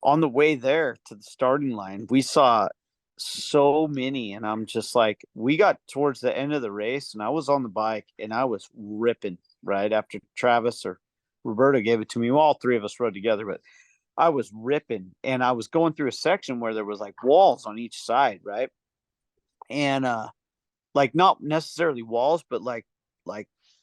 on the way there to the starting line, we saw so many, and I'm just like, we got towards the end of the race, and I was on the bike, and I was ripping right after Travis or Roberta gave it to me. Well, all three of us rode together, but I was ripping, and I was going through a section where there was like walls on each side, right? And like not necessarily walls, but like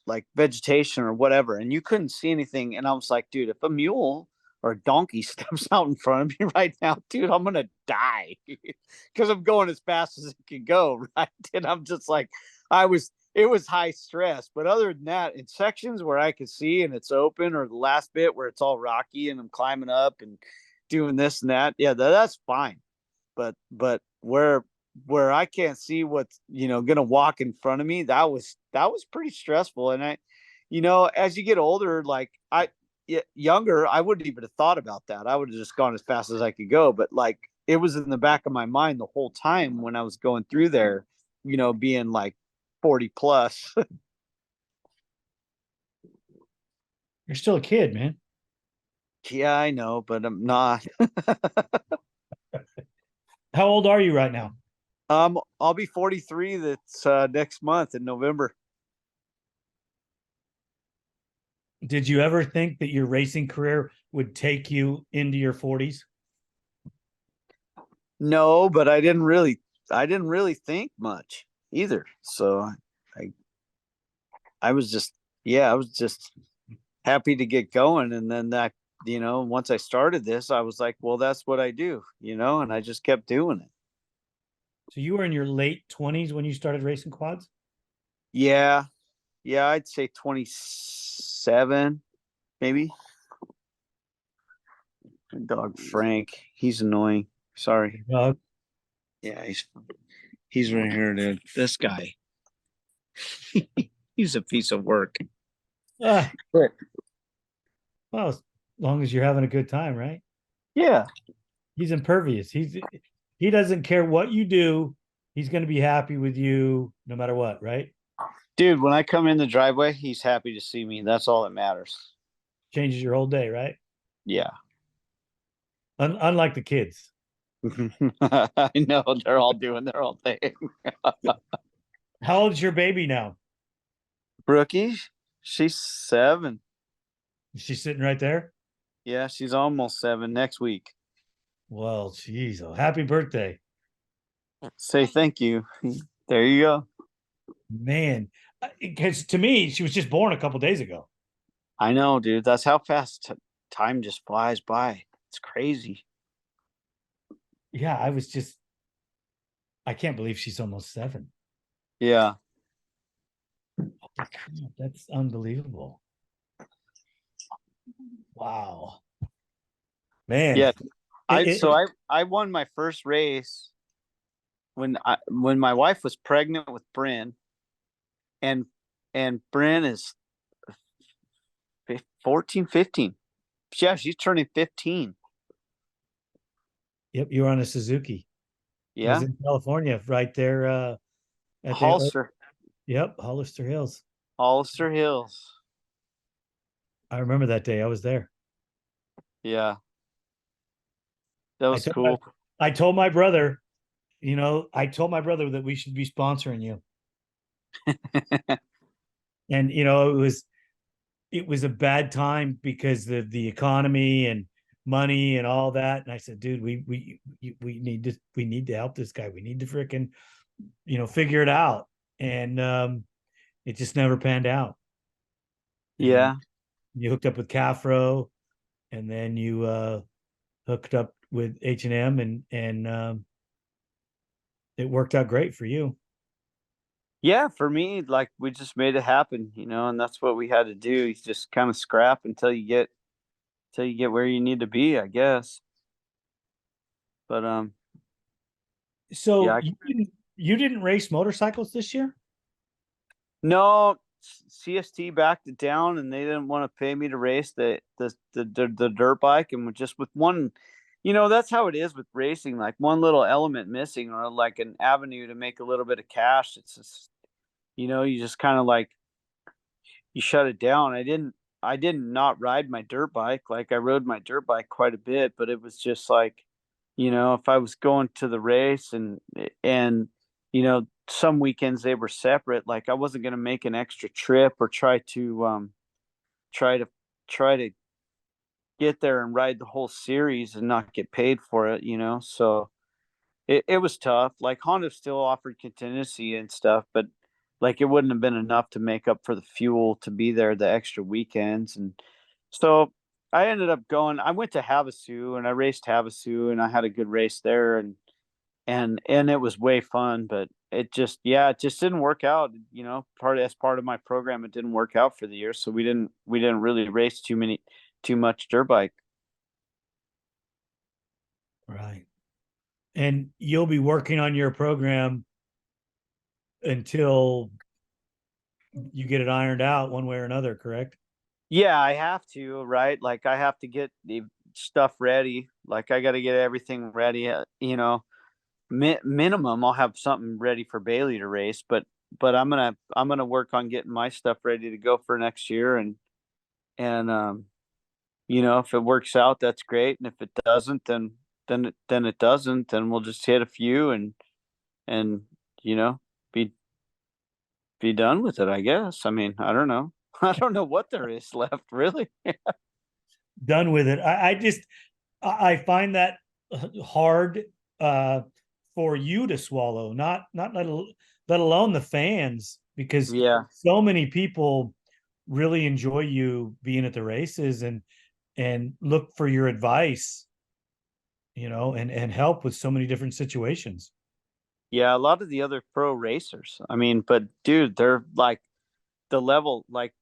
like vegetation or whatever, and you couldn't see anything. And I was like, dude, if a mule or a donkey steps out in front of me right now, dude, I'm gonna die because I'm going as fast as it can go, right? And I'm just like, it was high stress. But other than that, in sections where I could see and it's open, or the last bit where it's all rocky and I'm climbing up and doing this and that, yeah, that's fine. But where I can't see what's, gonna walk in front of me, that was pretty stressful. And as you get older, like younger, I wouldn't even have thought about that. I would have just gone as fast as I could go. But like, it was in the back of my mind the whole time when I was going through there, being like 40 plus. You're still a kid, man. Yeah, I know, but I'm not. How old are you right now? I'll be 43. That's next month in November. Did you ever think that your racing career would take you into your 40s? No, but I didn't really think much either. So I I was just yeah, I was just happy to get going. And then that, once I started this, I was like, well, that's what I do, and I just kept doing it. So you were in your late 20s when you started racing quads? Yeah. Yeah, I'd say 27, maybe. My dog Frank, he's annoying. Sorry. Uh, Yeah, he's right here, dude. This guy. He's a piece of work. uh, But well, as long as you're having a good time, right? yeah, He's impervious. He doesn't care what you do. He's going to be happy with you no matter what, right? dude, when I come in the driveway, he's happy to see me. That's all that matters. Changes your whole day, right? Yeah. Unlike the kids. I know they're all doing their own thing. How old is your baby now? Brookie, she's 7. Is she sitting right there? Yeah, she's almost 7 next week. Well, geez, oh, happy birthday, Say thank you. There you go. man. Because to me, she was just born a couple days ago. I know, dude. That's how fast time just flies by. It's crazy. Yeah, I can't believe she's almost 7. Yeah. That's unbelievable. Wow, man. Yeah. It, I it, so I won my first race when my wife was pregnant with Bryn, and Bryn is 14, 15. Yeah, she's turning 15. yep, you were on a Suzuki. It was Yeah. in California, right there at the Hollister. yep, Hollister Hills. Hollister Hills. I remember that day. I was there. Yeah. That I was told cool. I told my brother, I told my brother that we should be sponsoring you. And it was a bad time because the economy and money and all that. And I said, dude, we need to help this guy. We need to freaking, figure it out. And it just never panned out. And Yeah. you hooked up with Cafro, and then you hooked up with H&M, and it worked out great for you. Yeah, for me, like we just made it happen, and that's what we had to do. You just kind of scrap until you get where you need to be, I guess. But So yeah, you didn't race motorcycles this year? no, CST backed it down, and they didn't want to pay me to race the dirt bike, and just with one, that's how it is with racing. Like one little element missing, or like an avenue to make a little bit of cash. It's just, you just kind of like you shut it down. I didn't not ride my dirt bike. Like I rode my dirt bike quite a bit, but it was just like, if I was going to the race and some weekends they were separate, like I wasn't going to make an extra trip or try to try to get there and ride the whole series and not get paid for it. So it was tough. Like Honda still offered contingency and stuff, but like it wouldn't have been enough to make up for the fuel to be there the extra weekends. And so I ended up going, I went to Havasu and I raced Havasu and I had a good race there and it was way fun, but it just didn't work out, part of my program. It didn't work out for the year. So we didn't really race too much dirt bike. Right. And you'll be working on your program until you get it ironed out one way or another, correct? Yeah, I have to, right? Like I have to get the stuff ready. Like I got to get everything ready. Minimum, I'll have something ready for Bailey to race, but I'm gonna work on getting my stuff ready to go for next year. And if it works out, that's great. And if it doesn't, then it doesn't. Then we'll just hit a few and you know be be done with it. I guess. I mean, I don't know. I don't know what there is left, really. Done with it. I find that hard uh, for you to swallow, not let alone the fans, because Yeah. so many people really enjoy you being at the races and look for your advice, and help with so many different situations. Yeah, a lot of the other pro racers. I mean, but dude, they're like the level. Like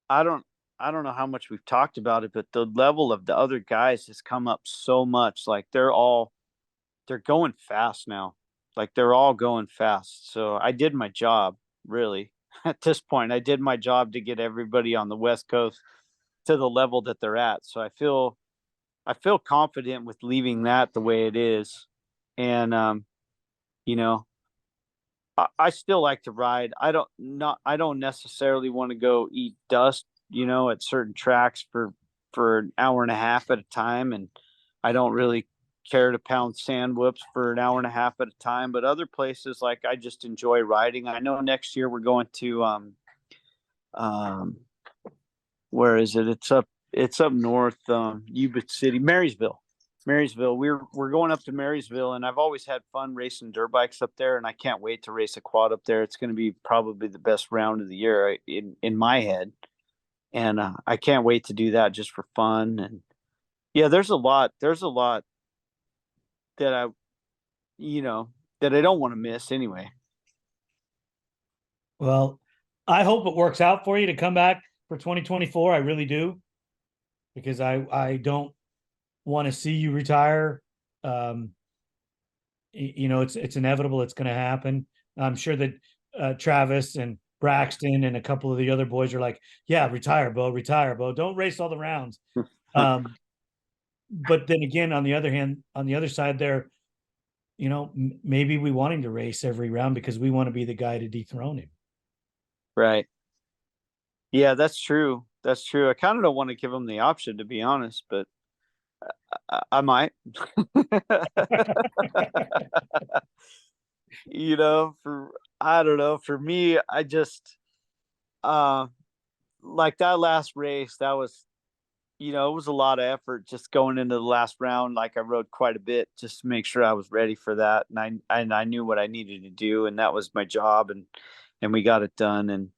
I don't, I don't know how much we've talked about it, but the level of the other guys has come up so much. Like they're going fast now. Like they're all going fast. So I did my job, really. At this point, I did my job to get everybody on the West Coast to the level that they're at. So I feel confident with leaving that the way it is. And you know, I still like to ride. I don't necessarily want to go eat dust, at certain tracks for an hour and a half at a time, and I don't really care to pound sand whoops for an hour and a half at a time. But other places, like I just enjoy riding. I know next year we're going to um where is it? It's up north, Yuba City, Marysville. Marysville. We're going up to Marysville, and I've always had fun racing dirt bikes up there, and I can't wait to race a quad up there. It's going to be probably the best round of the year in my head, and I can't wait to do that just for fun. And yeah, there's a lot that you know, that I don't want to miss anyway. Well, I hope it works out for you to come back for 2024. I really do, because I don't want to see you retire. Um, it's inevitable. It's going to happen. I'm sure that Travis and Braxton and a couple of the other boys are like, "Yeah, retire, Beau. Don't race all the rounds." Um, but then again, on the other hand, on the other side, there, maybe we want him to race every round because we want to be the guy to dethrone him. Right. Yeah, that's true. That's true. I kind of don't want to give them the option, to be honest, but I might. For I don't know. For me, I just uh like that last race, that was it was a lot of effort just going into the last round. Like I rode quite a bit just to make sure I was ready for that, and I knew what I needed to do, and that was my job, and we got it done.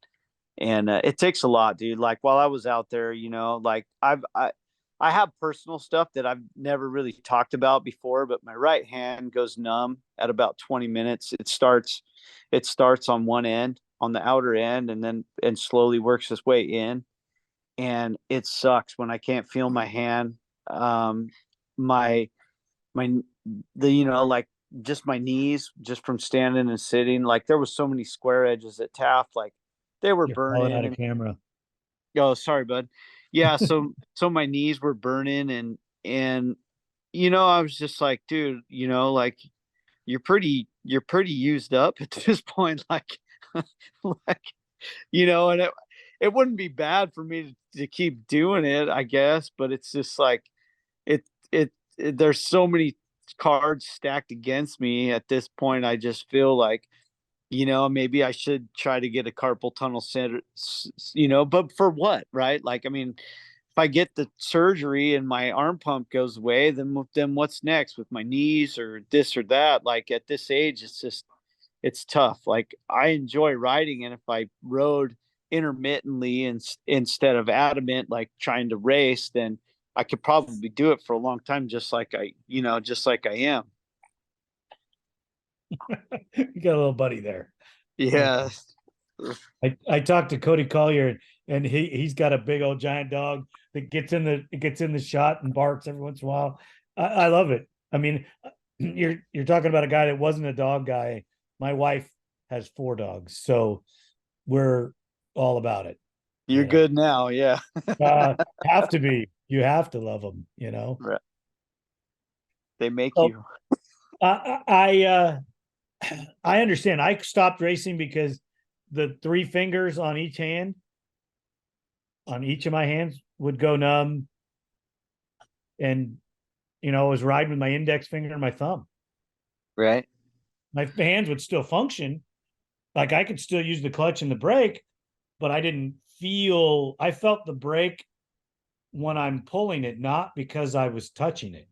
And it takes a lot, dude. Like while I was out there, like I have personal stuff that I've never really talked about before, but my right hand goes numb at about 20 minutes. It starts on one end, on the outer end, and slowly works its way in. And it sucks when I can't feel my hand. My my like just my knees, just from standing and sitting. Like there was so many square edges at Taft, like they were You're falling out burning. of And camera. oh, sorry, bud. Yeah, so my knees were burning, and I was just like, dude, like you're pretty used up at this point, like like and it wouldn't be bad for me to keep doing it, I guess, but it's just like it, there's so many cards stacked against me at this point. I just feel like, maybe I should try to get a carpal tunnel center, but for what, right? Like, I mean, if I get the surgery and my arm pump goes away, then what's next with my knees or this or that? Like at this age, it's tough. Like I enjoy riding, and if I rode intermittently instead of adamant, like trying to race, then I could probably do it for a long time, just like I am. You got a little buddy there. Yeah. I talked to Cody Collier, and he's got a big old giant dog that gets in the shot and barks every once in a while. I love it. I mean, you're talking about a guy that wasn't a dog guy. My wife has 4 dogs, so we're all about it. You're good now, yeah. Have to be. You have to love them, Right. They make so, you. I understand. I stopped racing because the 3 fingers on each hand, on each of my hands, would go numb, and I was riding with my index finger and my thumb. Right. My hands would still function, like I could still use the clutch and the brake, but I felt the brake when I'm pulling it, not because I was touching it.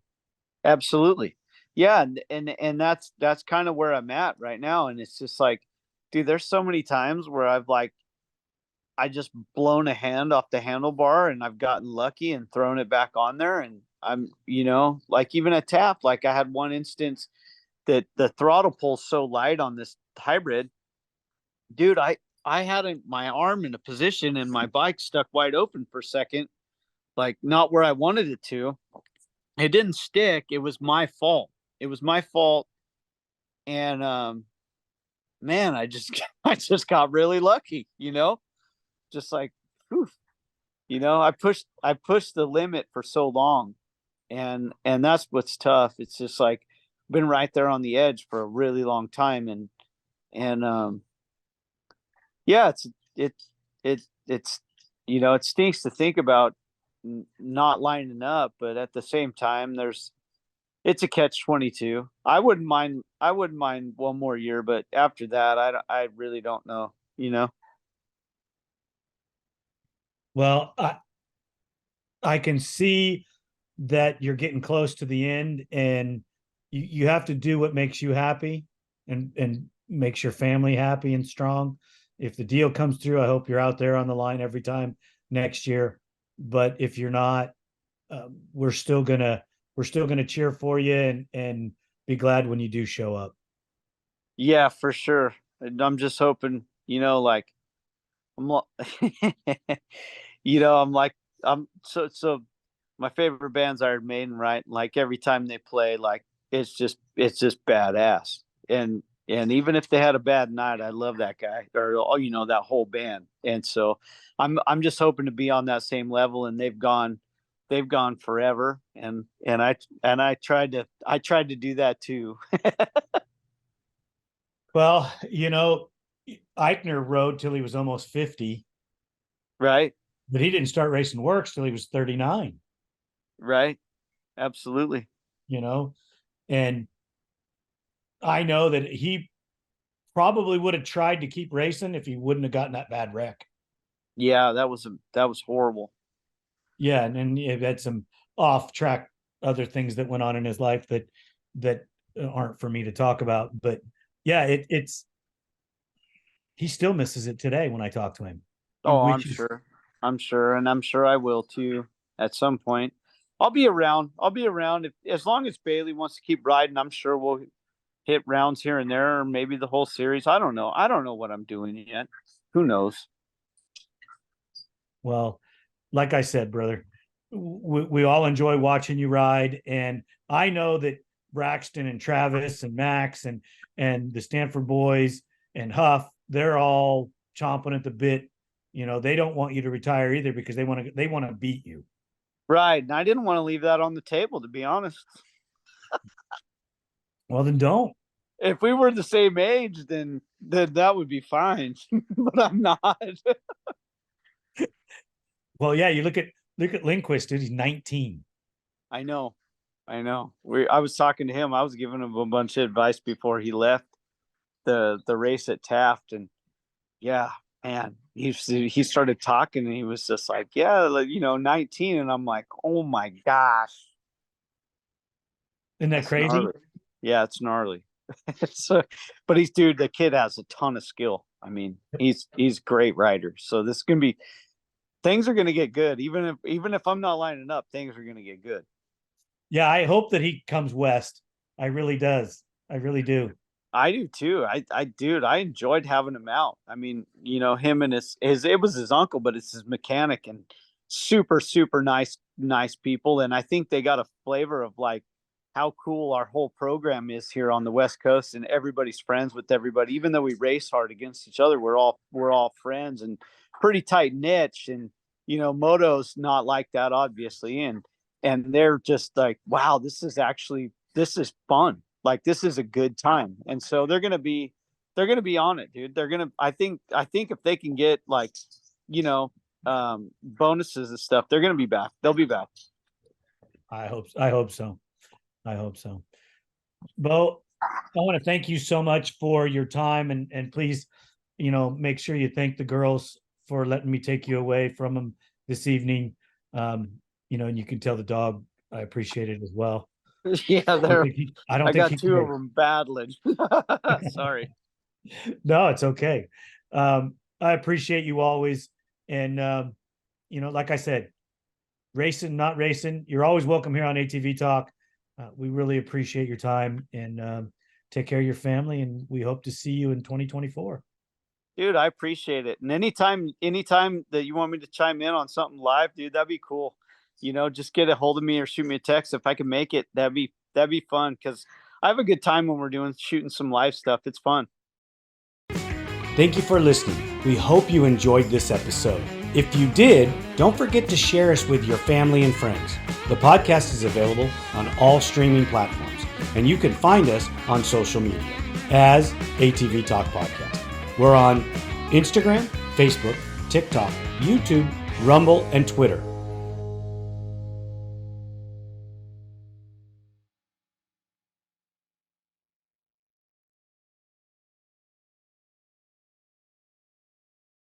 Absolutely. Yeah, and that's kind of where I'm at right now, and it's just like, dude, there's so many times where I just blown a hand off the handlebar and I've gotten lucky and thrown it back on there, and I'm, like even a tap, like I had one instance that the throttle pull's so light on this hybrid, dude, I had my arm in a position and my bike stuck wide open for a second, like not where I wanted it to. It didn't stick. It was my fault. And man, I just I just got really lucky, just like, whew, I pushed the limit for so long, and that's what's tough. It's just like been right there on the edge for a really long time, and yeah, it's it stinks to think about not lining up, but at the same time, it's a catch-22. I wouldn't mind one more year, but after that, I really don't know. Well, I can see that you're getting close to the end, and you have to do what makes you happy and makes your family happy and strong. If the deal comes through, I hope you're out there on the line every time next year. But if you're not, we're still gonna cheer for you and be glad when you do show up. Yeah, for sure. And I'm just hoping, like I'm, I'm like so. My favorite band's Iron Maiden, right? Like every time they play, like it's just badass. And even if they had a bad night, I love that guy or that whole band. And so I'm just hoping to be on that same level. And they've gone forever. And I tried to do that too. Well, Eichner rode till he was almost 50, Right. but he didn't start racing Worcs till he was 39. Right. Absolutely. And I know that he probably would have tried to keep racing if he wouldn't have gotten that bad wreck. Yeah, that was horrible. Yeah, and then he had some off track other things that went on in his life that aren't for me to talk about. But yeah, it's he still misses it today when I talk to him. Oh, I'm sure. And I'm sure I will too at some point. I'll be around. If as long as Bailey wants to keep riding, I'm sure we'll hit rounds here and there, or maybe the whole series. I don't know. I don't know what I'm doing yet. Who knows? Well, like I said, brother, we all enjoy watching you ride, and I know that Braxton and Travis and Max and the Stanford boys and Huff, they're all chomping at the bit. They don't want you to retire either because they want to beat you. Right. And I didn't want to leave that on the table, to be honest. Well, then don't. If we were the same age, then that would be fine. But I'm not. Well, yeah, you look at Lindquist, dude. He's 19. I know. I was talking to him. I was giving him a bunch of advice before he left the race at Taft, and yeah, man, he started talking, and he was just like, yeah, like, 19, and I'm like, oh my gosh, Isn't that that's crazy? gnarly. Yeah, it's gnarly. But the kid has a ton of skill. I mean, he's a great rider. So this is gonna be things are gonna get good. Even if I'm not lining up, things are gonna get good. Yeah, I hope that he comes west. I really do. I do too. I enjoyed having him out. I mean, him and his it was his uncle, but it's his mechanic, and super, super nice people. And I think they got a flavor of like how cool our whole program is here on the West Coast, and everybody's friends with everybody. Even though we race hard against each other, we're all friends and pretty tight niche. And moto's not like that, obviously. And they're just like, wow, this is fun. Like, this is a good time. And so they're gonna be on it, dude. I think if they can get like, bonuses and stuff, they're gonna be back. They'll be back. I hope so. Beau, I want to thank you so much for your time, and please, make sure you thank the girls for letting me take you away from them this evening. And you can tell the dog I appreciate it as well. Yeah, I got two of them battling. Sorry. No, it's okay. I appreciate you always. And, like I said, racing, not racing, you're always welcome here on ATV-TALK. We really appreciate your time, and take care of your family. And we hope to see you in 2024. Dude, I appreciate it. And anytime that you want me to chime in on something live, dude, that'd be cool. Just get a hold of me or shoot me a text if I can make it. That'd be fun, because I have a good time when we're shooting some live stuff. It's fun. Thank you for listening. We hope you enjoyed this episode. If you did, don't forget to share us with your family and friends. The podcast is available on all streaming platforms, and you can find us on social media as ATV-TALK Podcast. We're on Instagram, Facebook, TikTok, YouTube, Rumble, and Twitter.